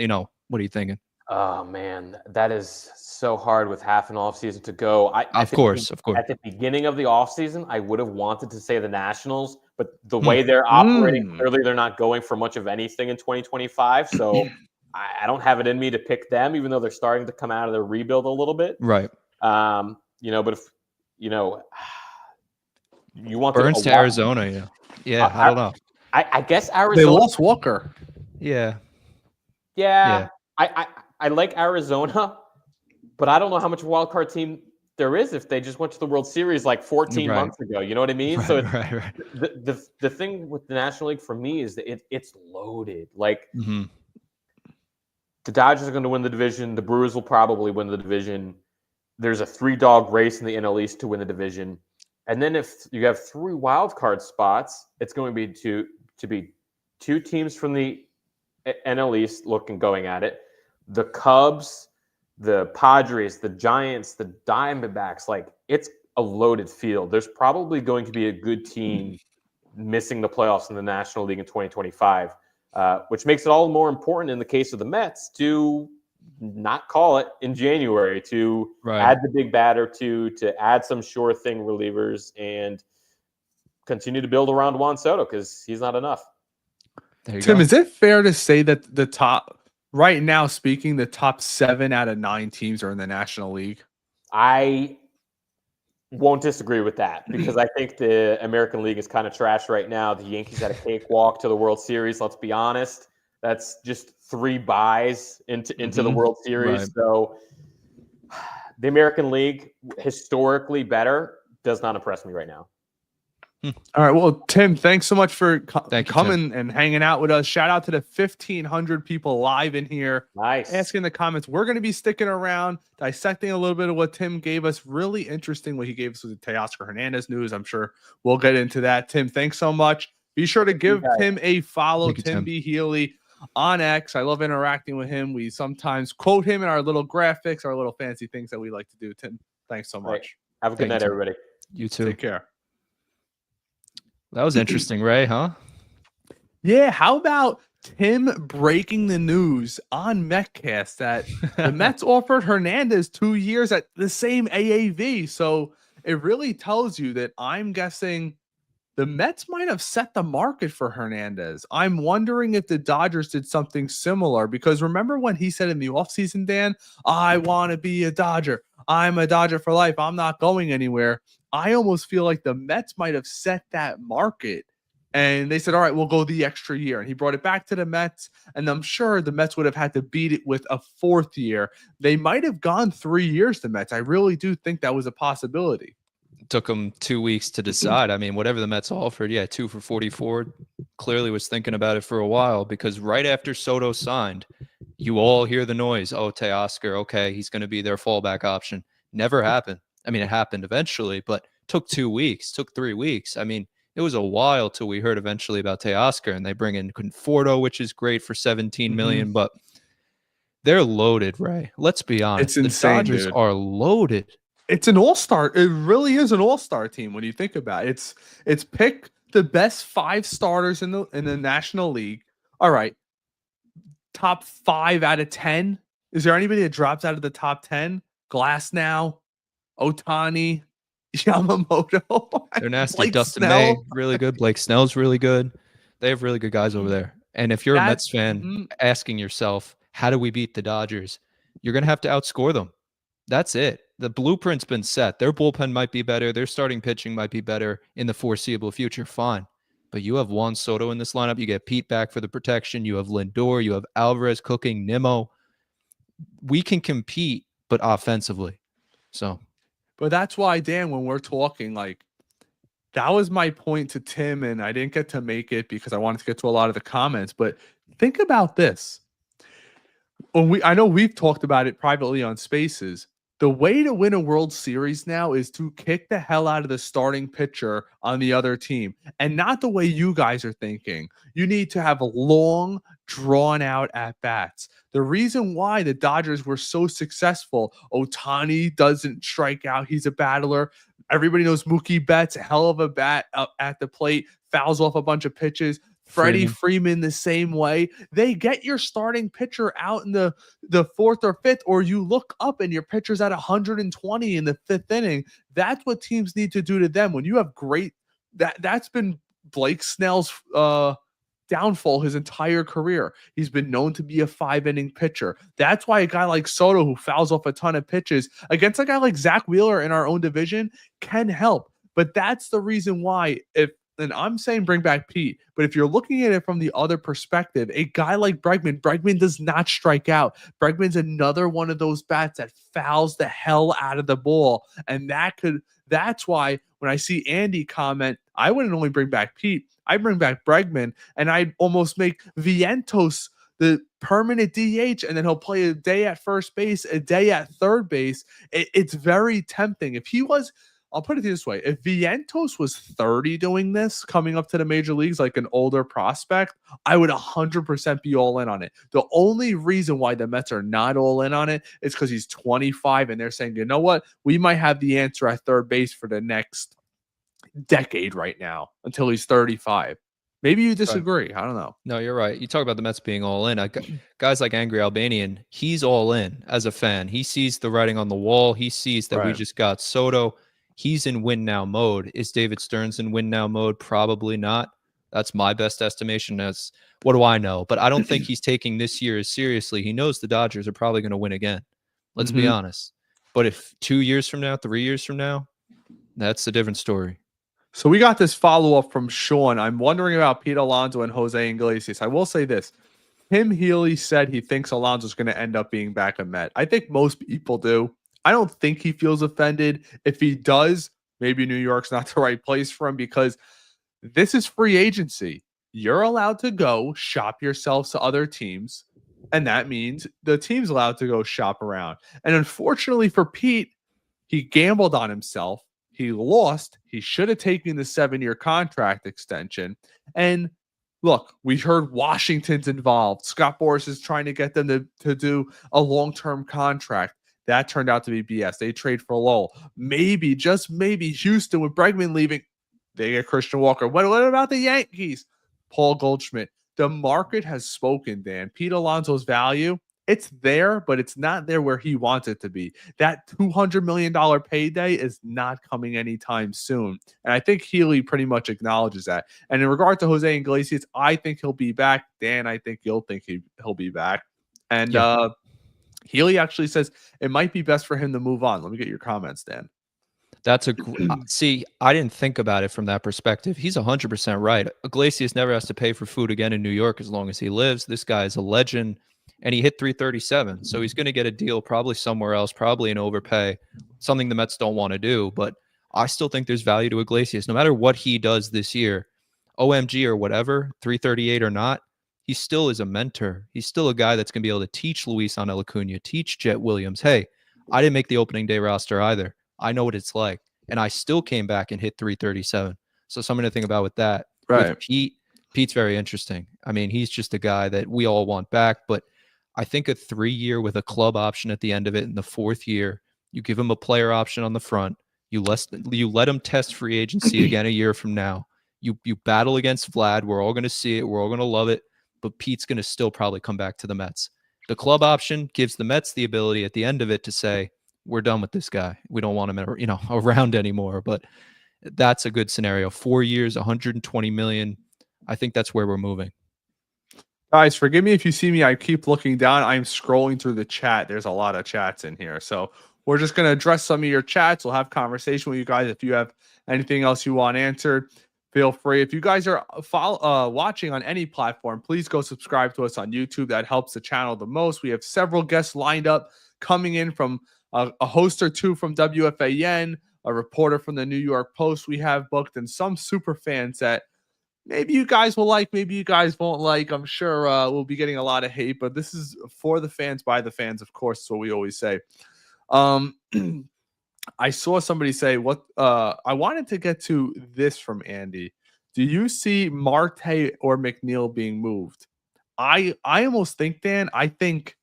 what are you thinking? Oh man, that is so hard with half an offseason to go. Of course. At the beginning of the offseason, I would have wanted to say the Nationals, but the way they're operating, clearly they're not going for much of anything in 2025. So I don't have it in me to pick them, even though they're starting to come out of their rebuild a little bit. Right. But if you want Burns to Arizona, yeah. I don't know. I guess Arizona. They lost Walker. Yeah. I like Arizona, but I don't know how much wild card team there is if they just went to the World Series like 14 months ago. You know what I mean? Right. The thing with the National League for me is that it's loaded. Like the Dodgers are going to win the division. The Brewers will probably win the division. There's a 3-dog race in the NL East to win the division. And then if you have 3 wild card spots, it's going to be 2 teams from the NL East going at it. The Cubs, the Padres, the Giants, the Diamondbacks, like it's a loaded field. There's probably going to be a good team missing the playoffs in the National League in 2025, which makes it all the more important in the case of the Mets to not call it in January, to add the big batter, to add some sure thing relievers and continue to build around Juan Soto because he's not enough. Tim, is it fair to say that the top right now, the top 7 out of 9 teams are in the National League? I won't disagree with that because I think the American League is kind of trash right now. The Yankees had a cakewalk to the World Series. Let's be honest. That's just 3 buys into the World Series. Right. So the American League, historically better, does not impress me right now. All right. Well, Tim, thanks so much for coming Tim. and hanging out with us. Shout out to the 1,500 people live in here. Nice. Asking the comments. We're going to be sticking around, dissecting a little bit of what Tim gave us. Really interesting what he gave us with the Teoscar Hernandez news. I'm sure we'll get into that. Tim, thanks so much. Be sure to give Tim a follow. Tim B. Healey on X. I love interacting with him. We sometimes quote him in our little graphics, our little fancy things that we like to do. Tim, thanks so much. Right. Have a good night, everybody. You too. Take care. That was interesting, Ray, huh? Yeah, how about Tim breaking the news on MetCast that the Mets offered Hernandez 2 years at the same AAV. So it really tells you that I'm guessing the Mets might have set the market for Hernandez. I'm wondering if the Dodgers did something similar, because remember when he said in the offseason, Dan, I want to be a Dodger. I'm a Dodger for life. I'm not going anywhere. I almost feel like the Mets might have set that market and they said, all right, we'll go the extra year. And he brought it back to the Mets. And I'm sure the Mets would have had to beat it with a 4th year. They might have gone 3 years, the Mets. I really do think that was a possibility. It took them 2 weeks to decide. I mean, whatever the Mets offered, 2 for $44. clearly was thinking about it for a while, because right after Soto signed, you all hear the noise. Oh, Teoscar, okay, he's going to be their fallback option. Never happened. I mean, it happened eventually, but took 2 weeks, took 3 weeks. I mean, it was a while till we heard eventually about Teoscar, and they bring in Conforto, which is great for 17 million, but they're loaded, Ray. Let's be honest. It's insane, the Dodgers dude. are loaded. It's an all-star. It really is an all-star team when you think about it. It's pick the best 5 starters in the National League. All right. Top 5 out of 10. Is there anybody that drops out of the top 10? Glasnow, Ohtani, Yamamoto. They're nasty. Blake Dustin Snell. May, really good. Blake Snell's really good. They have really good guys over there. And if you're a Mets fan asking yourself, how do we beat the Dodgers? You're going to have to outscore them. That's it. The blueprint's been set. Their bullpen might be better. Their starting pitching might be better in the foreseeable future. Fine. But you have Juan Soto in this lineup. You get Pete back for the protection. You have Lindor. You have Alvarez cooking, Nimmo. We can compete, but offensively. So. But that's why, Dan, when we're talking, like, that was my point to Tim, and I didn't get to make it because I wanted to get to a lot of the comments. But think about this. I know we've talked about it privately on Spaces. The way to win a World Series now is to kick the hell out of the starting pitcher on the other team, and not the way you guys are thinking. You need to have long, drawn-out at-bats. The reason why the Dodgers were so successful, Ohtani doesn't strike out. He's a battler. Everybody knows Mookie Betts, a hell of a bat up at the plate, fouls off a bunch of pitches. Freddie Freeman the same way. They get your starting pitcher out in the 4th or 5th, or you look up and your pitcher's at 120 in the 5th inning. That's what teams need to do to them. When you have great, that's been Blake Snell's downfall his entire career. He's been known to be a 5-inning pitcher. That's why a guy like Soto, who fouls off a ton of pitches, against a guy like Zach Wheeler in our own division, can help. But that's the reason why, and I'm saying bring back Pete, but if you're looking at it from the other perspective, a guy like Bregman does not strike out. Bregman's another one of those bats that fouls the hell out of the ball. And that's why when I see Andy comment, I wouldn't only bring back Pete, I'd bring back Bregman, and I'd almost make Vientos the permanent DH, and then he'll play a day at first base, a day at third base. It's very tempting. If he was, I'll put it this way. If Vientos was 30 doing this, coming up to the major leagues like an older prospect, I would 100% be all in on it. The only reason why the Mets are not all in on it is because he's 25 and they're saying, you know what? We might have the answer at third base for the next decade right now until he's 35. Maybe you disagree. I don't know. No, you're right. You talk about the Mets being all in. Guys like Angry Albanian, he's all in as a fan. He sees the writing on the wall. He sees that we just got Soto. He's in win now mode. Is David Stearns in win now mode? Probably not. That's my best estimation. That's what do I know? But I don't think he's taking this year as seriously. He knows the Dodgers are probably going to win again. Let's be honest. But if 2 years from now, 3 years from now, that's a different story. So we got this follow-up from Sean. I'm wondering about Pete Alonso and Jose Iglesias. I will say this. Tim Healey said he thinks Alonso's going to end up being back a Met. I think most people do. I don't think he feels offended. If he does, maybe New York's not the right place for him because this is free agency. You're allowed to go shop yourselves to other teams, and that means the team's allowed to go shop around. And unfortunately for Pete, he gambled on himself. He lost. He should have taken the 7-year contract extension. And look, we heard Washington's involved. Scott Boras is trying to get them to do a long-term contract. That turned out to be BS. They trade for Lowell. Maybe, just maybe, Houston with Bregman leaving, they get Christian Walker. What about the Yankees? Paul Goldschmidt. The market has spoken, Dan. Pete Alonso's value, it's there, but it's not there where he wants it to be. That $200 million payday is not coming anytime soon. And I think Healey pretty much acknowledges that. And in regard to Jose Iglesias, I think he'll be back. Dan, I think you'll think he'll be back. And Healey actually says it might be best for him to move on. Let me get your comments, Dan. That's see, I didn't think about it from that perspective. He's 100% right. Iglesias never has to pay for food again in New York as long as he lives. This guy is a legend, and he hit 337. So he's going to get a deal probably somewhere else, probably an overpay, something the Mets don't want to do. But I still think there's value to Iglesias. No matter what he does this year, OMG or whatever, 338 or not, he still is a mentor. He's still a guy that's going to be able to teach Luis Acuna, teach Jet Williams, hey, I didn't make the opening day roster either. I know what it's like. And I still came back and hit 337. So something to think about with that. Right. With Pete's very interesting. I mean, he's just a guy that we all want back, but I think a 3-year with a club option at the end of it in the 4th year, you give him a player option on the front, you let him test free agency again a year from now. You battle against Vlad. We're all going to see it. We're all going to love it. But Pete's going to still probably come back to the Mets. The club option gives the Mets the ability at the end of it to say, we're done with this guy. We don't want him, around anymore. But that's a good scenario. 4 years, 120 million. I think that's where we're moving. Guys, forgive me if you see me. I keep looking down. I'm scrolling through the chat. There's a lot of chats in here. So we're just going to address some of your chats. We'll have conversation with you guys. If you have anything else you want answered, feel free. If you guys are watching on any platform, please go subscribe to us on YouTube. That helps the channel the most. We have several guests lined up coming in from a host or two from WFAN, a reporter from the New York Post we have booked, and some super fans that maybe you guys will like, maybe you guys won't like. I'm sure we'll be getting a lot of hate, but this is for the fans, by the fans, of course. That's what we always say. I saw somebody say, I wanted to get to this from Andy. Do you see Marte or McNeil being moved? I almost think, Dan, I think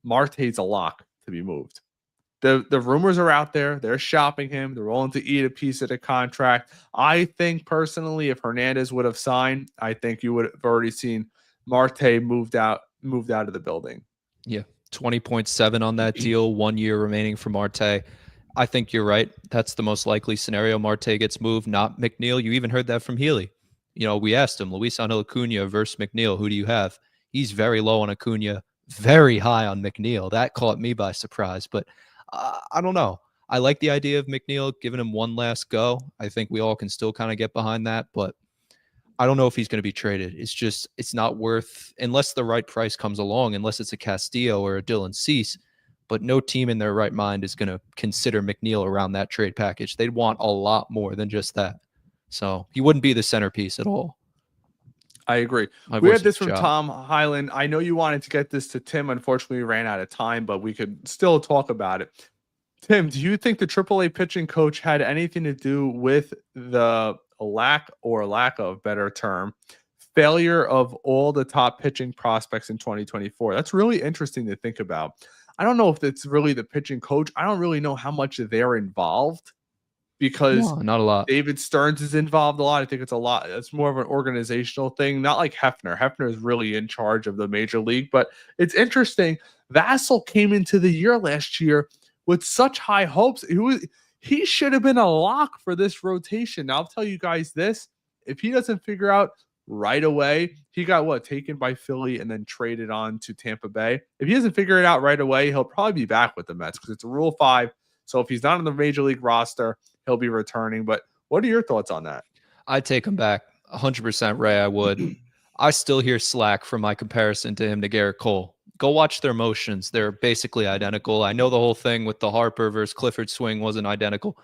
Marte's a lock to be moved. The rumors are out there. They're shopping him. They're willing to eat a piece of the contract. I think personally, if Hernandez would have signed, I think you would have already seen Marte moved out of the building. Yeah, 20.7 on that deal. 1 year remaining for Marte. I think you're right. That's the most likely scenario. Marte gets moved, not McNeil. You even heard that from Healey. We asked him, Luis Acuna versus McNeil. Who do you have? He's very low on Acuna, very high on McNeil. That caught me by surprise, but I don't know. I like the idea of McNeil giving him one last go. I think we all can still kind of get behind that, but I don't know if he's going to be traded. It's not worth, unless the right price comes along, unless it's a Castillo or a Dylan Cease, but no team in their right mind is going to consider McNeil around that trade package. They'd want a lot more than just that. So he wouldn't be the centerpiece at all. I agree. We had this from Tom Highland. I know you wanted to get this to Tim. Unfortunately, we ran out of time, but we could still talk about it. Tim, do you think the AAA pitching coach had anything to do with the lack of better term, failure of all the top pitching prospects in 2024? That's really interesting to think about. I don't know if it's really the pitching coach. I don't really know how much they're involved, because not a lot. David Stearns is involved a lot. I think it's a lot. It's more of an organizational thing, not like Hefner. Hefner is really in charge of the major league, but it's interesting. Vassell came into the year last year with such high hopes. He should have been a lock for this rotation. Now, I'll tell you guys this. If he doesn't figure out right away, he got taken by Philly and then traded on to Tampa Bay. If he doesn't figure it out right away, he'll probably be back with the Mets because it's a Rule 5. So if he's not on the major league roster, he'll be returning. But what are your thoughts on that? I'd take him back 100%, Ray. I would. I still hear slack from my comparison to him to Garrett Cole. Go watch their motions. They're basically identical. I know the whole thing with the Harper versus Clifford swing wasn't identical.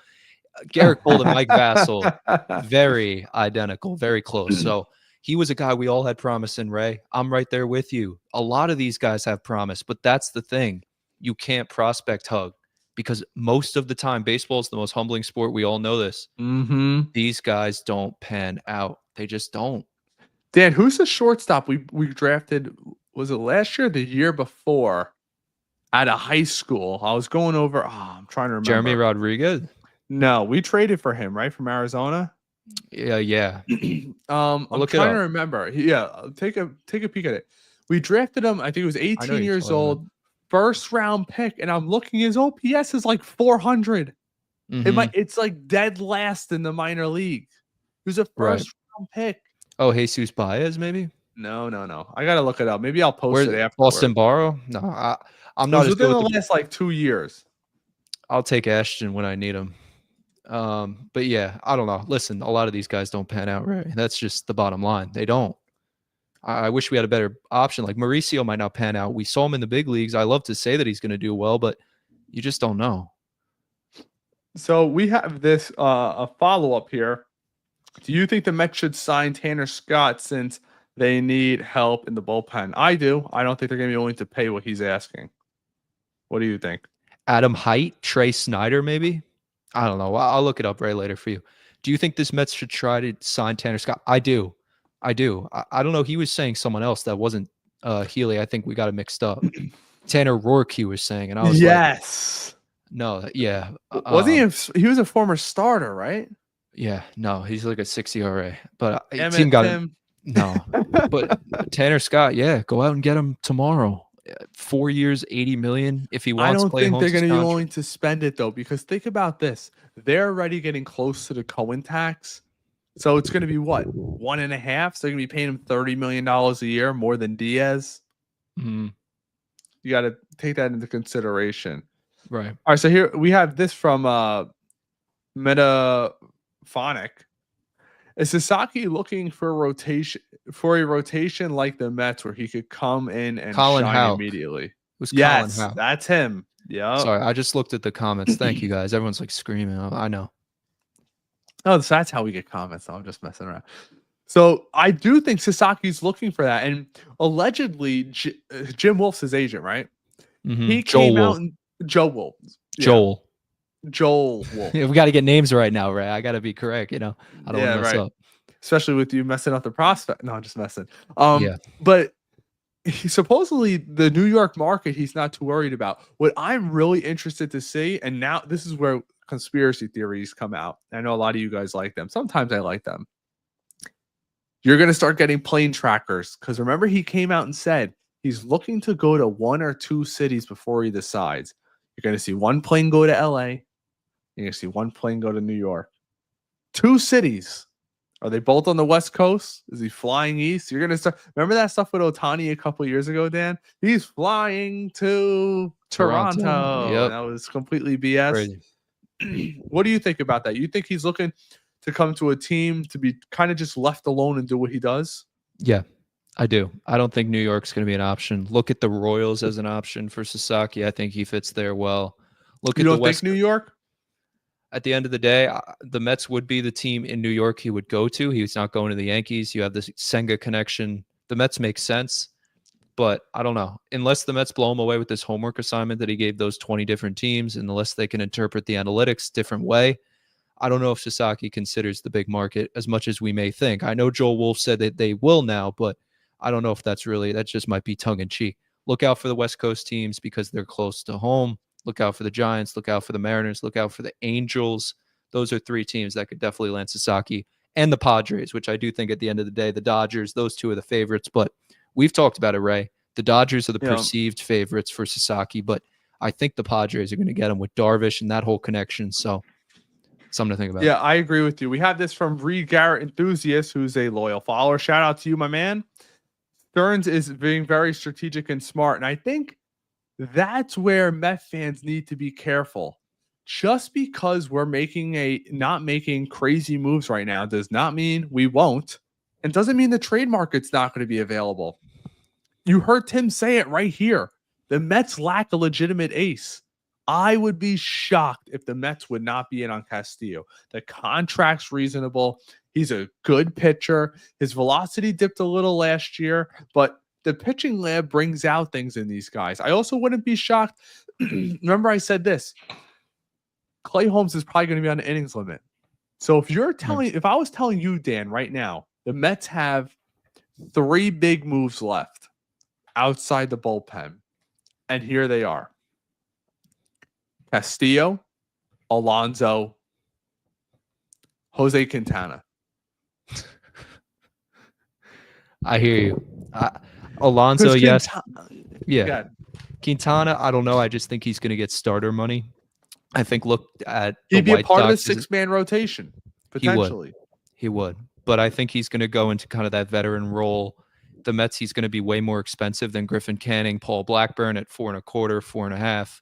Garrett Cole and Mike Vassell, very identical, very close. So he was a guy we all had promise in, Ray. I'm right there with you. A lot of these guys have promise, but that's the thing. You can't prospect hug. Because most of the time, baseball is the most humbling sport. We all know this. Mm-hmm. These guys don't pan out. They just don't. Dan, who's the shortstop we drafted? Was it last year or the year before at a high school? I was going over. I'm trying to remember. Jeremy Rodriguez? No, we traded for him, right? From Arizona? Yeah. I'm trying to remember. Take a peek at it. We drafted him. I think he was 18 years old. First round pick, and I'm looking, his OPS is like 400. It's like dead last in the minor league. He was a first round pick. Oh, Jesus Baez, maybe? No. I gotta look it up. Maybe I'll post it after. Austin Barrow? No, I'm not. Within the last like 2 years. I'll take Ashton when I need him. But yeah, I don't know. Listen, a lot of these guys don't pan out, right? That's just the bottom line. They don't. I wish we had a better option. Like Mauricio might not pan out. We saw him in the big leagues. I love to say that he's going to do well, but you just don't know. So we have this a follow-up here Do you think the Mets should sign Tanner Scott since they need help in the bullpen? I do. I don't think they're going to be willing to pay what he's asking. What do you think? Adam Height, Trey Snyder, maybe? I don't know. I'll look it up right later for you. Do you think this Mets should try to sign Tanner Scott? I do. I don't know. He was saying someone else that wasn't Healey. I think we got it mixed up. Tanner Rourke, he was saying. And I was yes. No, yeah. Wasn't he? He was a former starter, right? Yeah, no, he's like a 6 ERA. But team got him. No, but Tanner Scott, yeah, go out and get him tomorrow. 4 years, $80 million. If he wants, I don't play think they're going to be contract. willing to spend it though, because think about this: they're already getting close to the Cohen tax, so it's going to be what, 1.5? So they're going to be paying him $30 million a year, more than Diaz. Mm-hmm. You got to take that into consideration, right? All right, so here we have this from Metaphonic. Is Sasaki looking for a rotation like the Mets where he could come in and shine immediately? It was yes, Colin Houck. That's him. Yeah. Sorry, I just looked at the comments. Thank you guys. Everyone's like screaming. I know. Oh, so that's how we get comments. I'm just messing around. So I do think Sasaki's looking for that, and allegedly Jim Wolf's his agent, right? Mm-hmm. He came out and Joe Wolf. Yeah. Joel Wolf. We got to get names right now, Ray. I got to be correct. I don't want to mess up. Especially with you messing up the prospect. No, I'm just messing. But supposedly the New York market, he's not too worried about. What I'm really interested to see, and now this is where conspiracy theories come out. I know a lot of you guys like them. Sometimes I like them. You're going to start getting plane trackers, because remember he came out and said he's looking to go to 1 or 2 cities before he decides. You're going to see one plane go to LA. You're going to see one plane go to New York. 2 cities. Are they both on the West Coast? Is he flying east? You're going to start. Remember that stuff with Ohtani a couple years ago, Dan? He's flying to Toronto. Yep. That was completely BS. What do you think about that? You think he's looking to come to a team to be kind of just left alone and do what he does? Yeah, I do. I don't think New York's going to be an option. Look at the Royals as an option for Sasaki. I think he fits there well. You don't think New York? At the end of the day, the Mets would be the team in New York he would go to. He's not going to the Yankees. You have this Senga connection. The Mets make sense, but I don't know. Unless the Mets blow him away with this homework assignment that he gave those 20 different teams, and unless they can interpret the analytics different way, I don't know if Sasaki considers the big market as much as we may think. I know Joel Wolf said that they will now, but I don't know if that just might be tongue in cheek. Look out for the West Coast teams because they're close to home. Look out for the Giants. Look out for the Mariners. Look out for the Angels. Those are 3 teams that could definitely land Sasaki, and the Padres, which I do think at the end of the day, the Dodgers, those 2 are the favorites. But we've talked about it, Ray. The Dodgers are the perceived favorites for Sasaki, but I think the Padres are going to get him with Darvish and that whole connection. So something to think about. Yeah, I agree with you. We have this from Reed Garrett Enthusiast, who's a loyal follower. Shout out to you, my man. Stearns is being very strategic and smart, and I think that's where Met fans need to be careful. Just because we're not making crazy moves right now does not mean we won't, and doesn't mean the trade market's not going to be available. You heard Tim say it right here. The Mets lack a legitimate ace. I would be shocked if the Mets would not be in on Castillo. The contract's reasonable. He's a good pitcher. His velocity dipped a little last year, but the pitching lab brings out things in these guys. I also wouldn't be shocked. Remember I said this. Clay Holmes is probably going to be on the innings limit. So if I was telling you, Dan, right now, the Mets have 3 big moves left outside the bullpen. And here they are. Castillo, Alonso, Jose Quintana. I hear you. Alonso, yes. Yeah. Quintana, I don't know. I just think he's going to get starter money. I think he'd be a part of the 6-man rotation, potentially. He would. But I think he's going to go into kind of that veteran role. The Mets, he's going to be way more expensive than Griffin Canning, Paul Blackburn at 4.25, 4.5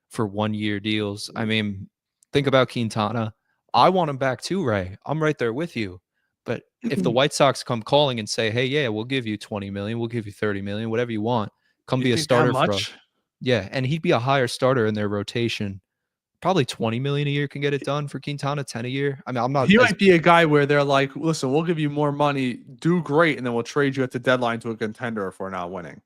for 1-year deals. I mean, think about Quintana. I want him back too, Ray. I'm right there with you. But if the White Sox come calling and say, hey, yeah, we'll give you $20 million, we'll give you $30 million, whatever you want, come be a starter for us. Yeah, and he'd be a higher starter in their rotation probably 20 million a year can get it done for Quintana, 10 a year. I mean, I'm not. He might be a guy where they're like, listen, we'll give you more money, do great, and then we'll trade you at the deadline to a contender if we're not winning.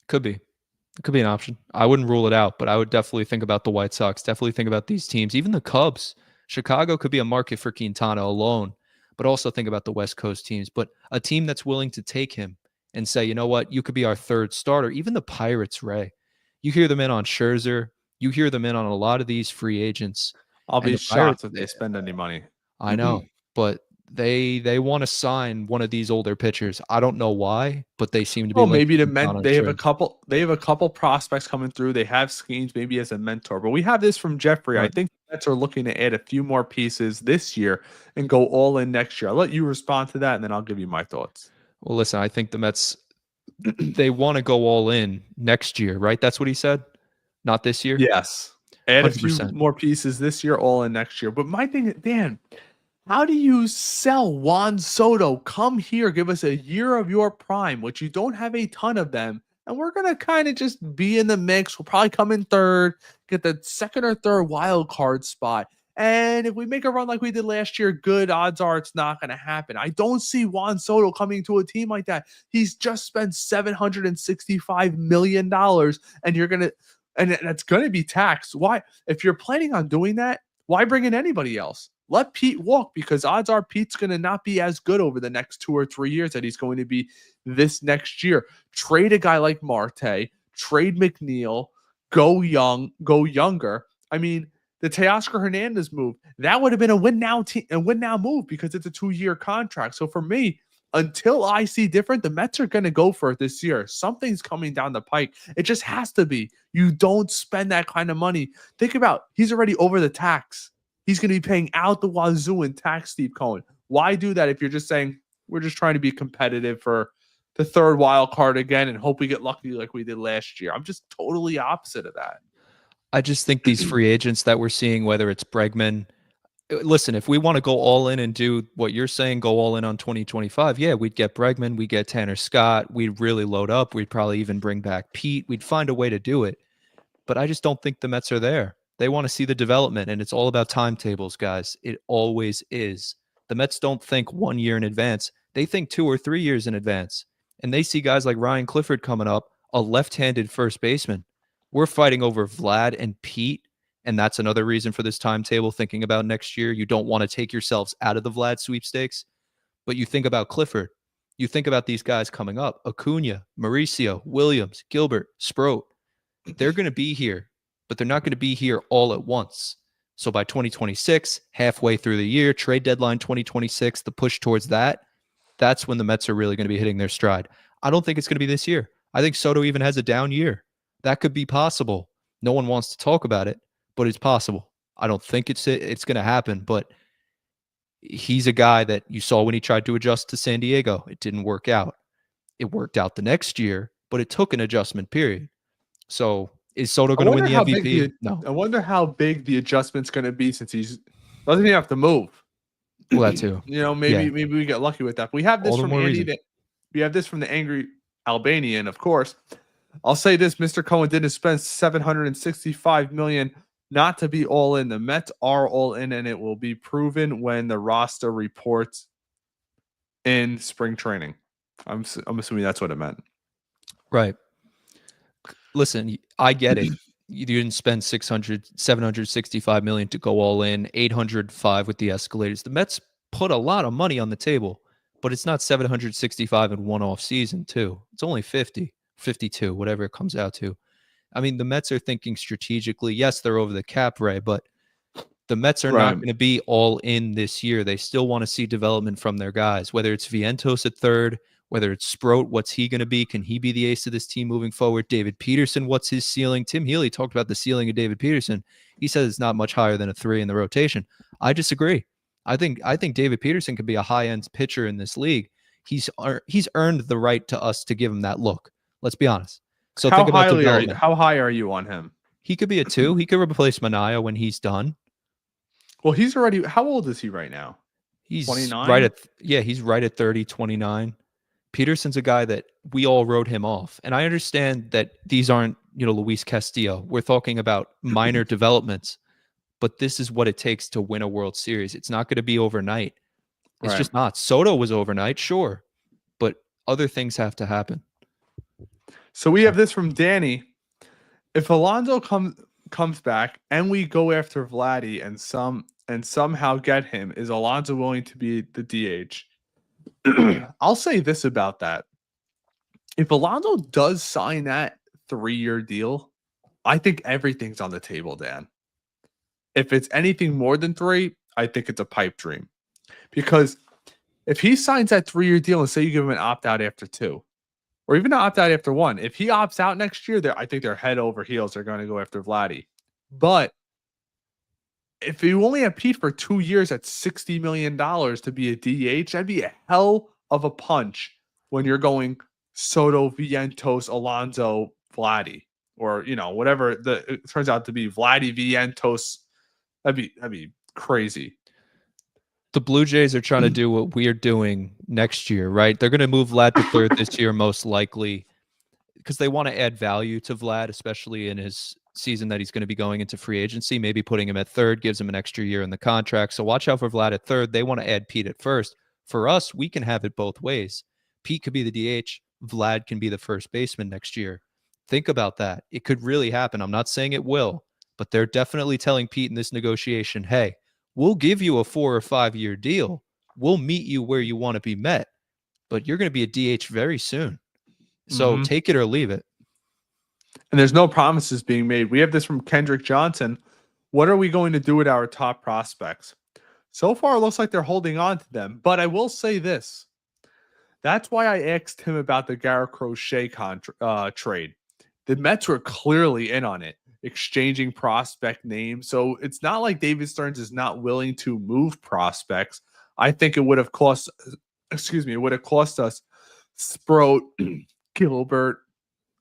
Could be. It could be an option. I wouldn't rule it out, but I would definitely think about the White Sox, definitely think about these teams, even the Cubs. Chicago could be a market for Quintana alone, but also think about the West Coast teams. But a team that's willing to take him and say, you know what, you could be our third starter. Even the Pirates, Ray. You hear them in on Scherzer. You hear them in on a lot of these free agents. I'll be shocked if they spend any money. I know, but they want to sign one of these older pitchers. I don't know why, but they seem to be. Well, maybe they have a couple prospects coming through. They have schemes maybe as a mentor. But we have this from Jeffrey. Right. I think the Mets are looking to add a few more pieces this year and go all in next year. I'll let you respond to that, and then I'll give you my thoughts. Well, listen, I think the Mets they want to go all in next year, right? That's what he said. Not this year. Yes, add 100%. A few more pieces this year, all in next year. But my thing, Dan. How do you sell Juan Soto? Come here, give us a year of your prime, which you don't have a ton of them, and we're going to kind of just be in the mix. We'll probably come in third, get the second or third wild card spot. And if we make a run like we did last year, good odds are it's not going to happen. I don't see Juan Soto coming to a team like that. He's just spent $765 million, and that's going to be taxed. Why? If you're planning on doing that, why bring in anybody else? Let Pete walk, because odds are Pete's going to not be as good over the next 2 or 3 years that he's going to be this next year. Trade a guy like Marte, trade McNeil, go younger. I mean, the Teoscar Hernandez move, that would have been a win now move because it's a 2-year contract. So for me, until I see different, the Mets are going to go for it this year. Something's coming down the pike. It just has to be. You don't spend that kind of money. Think about, he's already over the tax. He's going to be paying out the wazoo in tax, Steve Cohen. Why do that if you're just saying, we're just trying to be competitive for the third wild card again and hope we get lucky like we did last year? I'm just totally opposite of that. I just think these free agents that we're seeing, whether it's Bregman, listen, if we want to go all in and do what you're saying, go all in on 2025, yeah, we'd get Bregman, we'd get Tanner Scott, we'd really load up, we'd probably even bring back Pete, we'd find a way to do it. But I just don't think the Mets are there. They want to see the development, and it's all about timetables, guys. It always is. The Mets don't think 1 year in advance. They think 2 or 3 years in advance. And they see guys like Ryan Clifford coming up, a left-handed first baseman. We're fighting over Vlad and Pete, and that's another reason for this timetable, thinking about next year. You don't want to take yourselves out of the Vlad sweepstakes, but you think about Clifford. You think about these guys coming up, Acuna, Mauricio, Williams, Gilbert, Sproat. They're going to be here, but they're not going to be here all at once. So by 2026, halfway through the year, trade deadline 2026, the push towards that's when the Mets are really going to be hitting their stride. I don't think it's going to be this year. I think Soto even has a down year. That could be possible. No one wants to talk about it, but it's possible. I don't think it's going to happen, but he's a guy that you saw when he tried to adjust to San Diego. It didn't work out. It worked out the next year, but it took an adjustment period. So is Soto going to win the MVP? No. I wonder how big the adjustment's going to be since he's doesn't even have to move. Well, that too. Maybe we get lucky with that. But we have this from Andy. We have this from the Angry Albanian, of course. I'll say this: Mr. Cohen didn't spend $765 million not to be all in. The Mets are all in, and it will be proven when the roster reports in spring training. I'm assuming that's what it meant. Right. Listen, I get it. You didn't spend $765 million to go all in, 805 with the escalators. The Mets put a lot of money on the table, but it's not 765 in one off season too. It's only 50, 52, whatever it comes out to. I mean, the Mets are thinking strategically. Yes, they're over the cap, Ray, but the Mets are not going to be all in this year. They still want to see development from their guys, whether it's Vientos at third, whether it's Sproat, what's he going to be? Can he be the ace of this team moving forward? David Peterson, what's his ceiling? Tim Healey talked about the ceiling of David Peterson. He says it's not much higher than a 3 in the rotation. I disagree. I think David Peterson could be a high-end pitcher in this league. He's earned the right to us to give him that look. Let's be honest. So how high are you on him? He could be a 2. He could replace Manaea when he's done. Well, he's already. How old is he right now? He's 29. He's right at 30, 29. Peterson's a guy that we all wrote him off. And I understand that these aren't, Luis Castillo. We're talking about minor developments. but this is what it takes to win a World Series. It's not going to be overnight. It's just not. Soto was overnight, sure, but other things have to happen. So we have this from Danny. If Alonso comes back and we go after Vladdy and somehow get him, is Alonso willing to be the DH? I'll say this about that. If Alonso does sign that 3-year deal, I think everything's on the table, Dan. If it's anything more than 3, I think it's a pipe dream. Because if he signs that 3-year deal and say you give him an opt-out after 2, or even an opt-out after 1, if he opts out next year, I think they're head over heels. They're going to go after Vladdy. But if you only have Pete for 2 years at $60 million to be a DH, that'd be a hell of a punch when you're going Soto, Vientos, Alonso, Vladdy, or whatever it turns out to be. Vladdy, Vientos. That'd be crazy. The Blue Jays are trying to do what we're doing next year, right? They're going to move Vlad to third this year, most likely, because they want to add value to Vlad, especially in his season that he's going to be going into free agency. Maybe putting him at third gives him an extra year in the contract. So watch out for Vlad at third. They want to add Pete at first. For us, we can have it both ways. Pete could be the DH. Vlad can be the first baseman next year. Think about that. It could really happen. I'm not saying it will, but they're definitely telling Pete in this negotiation, hey, we'll give you a 4 or 5 year deal. We'll meet you where you want to be met, but you're going to be a DH very soon. So take it or leave it. And there's no promises being made. We have this from Kendrick Johnson. What are we going to do with our top prospects? So far, it looks like they're holding on to them. But I will say this. That's why I asked him about the Garrett Crochet trade. The Mets were clearly in on it, exchanging prospect names. So it's not like David Stearns is not willing to move prospects. I think it would have cost us Sproat, Gilbert,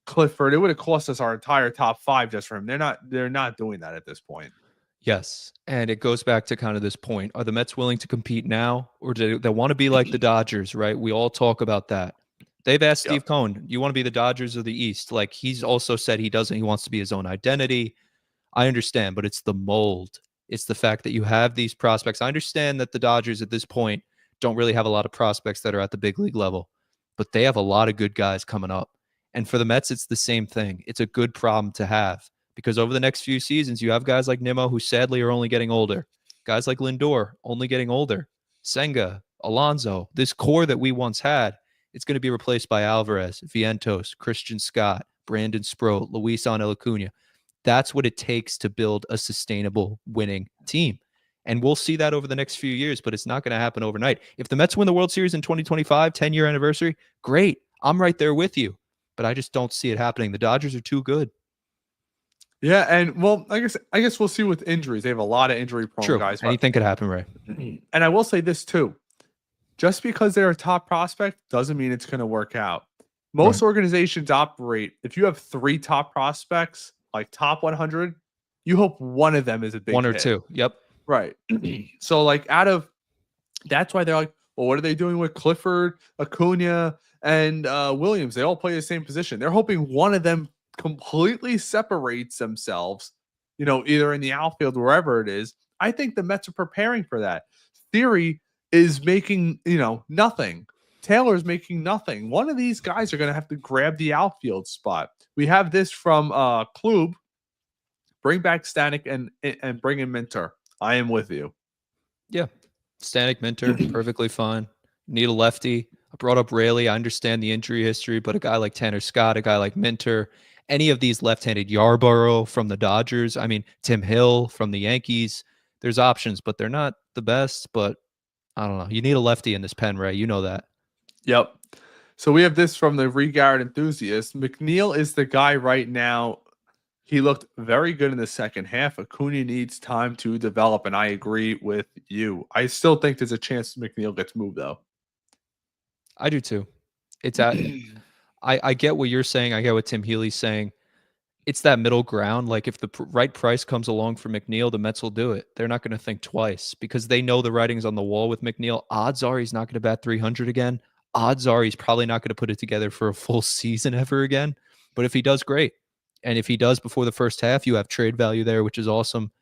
Clifford. It would have cost us our entire top 5 just for him. They're not doing that at this point. Yes, and it goes back to kind of this point. Are the Mets willing to compete now, or do they want to be like the Dodgers, right? We all talk about that. They've asked Steve Cohen, you want to be the Dodgers or the East? Like, he's also said he doesn't. He wants to be his own identity. I understand, but it's the mold. It's the fact that you have these prospects. I understand that the Dodgers at this point don't really have a lot of prospects that are at the big league level, but they have a lot of good guys coming up. And for the Mets, it's the same thing. It's a good problem to have because over the next few seasons, you have guys like Nimmo who sadly are only getting older. Guys like Lindor only getting older. Senga, Alonso, this core that we once had, it's going to be replaced by Alvarez, Vientos, Christian Scott, Brandon Sproat, Luis Acuna. That's what it takes to build a sustainable winning team. And we'll see that over the next few years, but it's not going to happen overnight. If the Mets win the World Series in 2025, 10-year anniversary, great. I'm right there with you. But I just don't see it happening. The Dodgers are too good. Yeah, and well, I guess we'll see with injuries. They have a lot of injury-prone guys. Anything could happen, right? And I will say this too. Just because they're a top prospect doesn't mean it's going to work out. Most organizations operate, if you have 3 top prospects, like top 100, you hope one of them is a big 1 or hit. 2. Yep. Right. So like that's why they're like, well, what are they doing with Clifford, Acuna, and Williams? They all play the same position. They're hoping one of them completely separates themselves, either in the outfield, wherever it is. I think the Mets are preparing for that. Theory is making, nothing. Taylor's making nothing. One of these guys are going to have to grab the outfield spot. We have this from Klub. Bring back Stanek and bring in Minter. I am with you. Yeah. Stanek, Minter, perfectly fine. Need a lefty. I brought up Raley. I understand the injury history, but a guy like Tanner Scott, a guy like Minter, any of these left-handed, Yarborough from the Dodgers, Tim Hill from the Yankees, there's options, but they're not the best. But I don't know. You need a lefty in this pen, Ray. You know that. Yep. So we have this from the Regarrett enthusiast. McNeil is the guy right now. He looked very good in the second half. Acuna needs time to develop, and I agree with you. I still think there's a chance McNeil gets moved, though. I do too. It's I get what you're saying. I get what Tim Healey's saying. It's that middle ground. Like if the right price comes along for McNeil, the Mets will do it. They're not going to think twice because they know the writing's on the wall with McNeil. Odds are he's not going to bat 300 again. Odds are he's probably not going to put it together for a full season ever again. But if he does, great. And if he does before the first half, you have trade value there, which is awesome.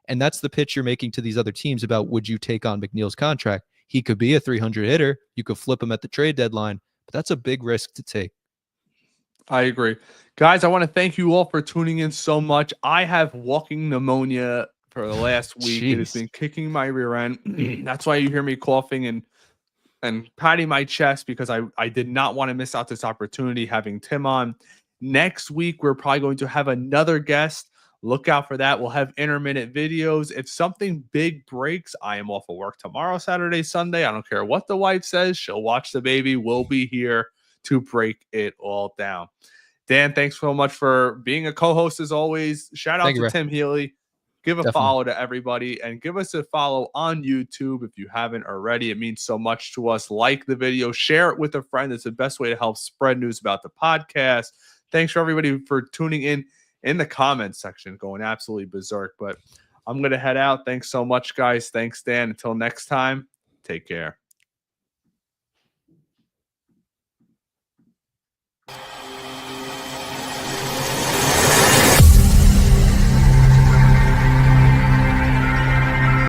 And that's the pitch you're making to these other teams about, would you take on McNeil's contract? He could be a 300 hitter. You could flip him at the trade deadline, but that's a big risk to take. I agree. Guys, I want to thank you all for tuning in so much. I have walking pneumonia for the last week. It has been kicking my rear end. That's why you hear me coughing and patting my chest, because I did not want to miss out this opportunity having Tim on. Next week, we're probably going to have another guest. Look out for that. We'll have intermittent videos. If something big breaks, I am off of work tomorrow, Saturday, Sunday. I don't care what the wife says. She'll watch the baby. We'll be here to break it all down. Dan, thanks so much for being a co-host as always. Shout out to Tim Healey. Give a follow to everybody, and give us a follow on YouTube if you haven't already. It means so much to us. Like the video, share it with a friend. It's the best way to help spread news about the podcast. Thanks for everybody for tuning in the comments section, going absolutely berserk. But I'm going to head out. Thanks so much, guys. Thanks, Dan. Until next time, take care.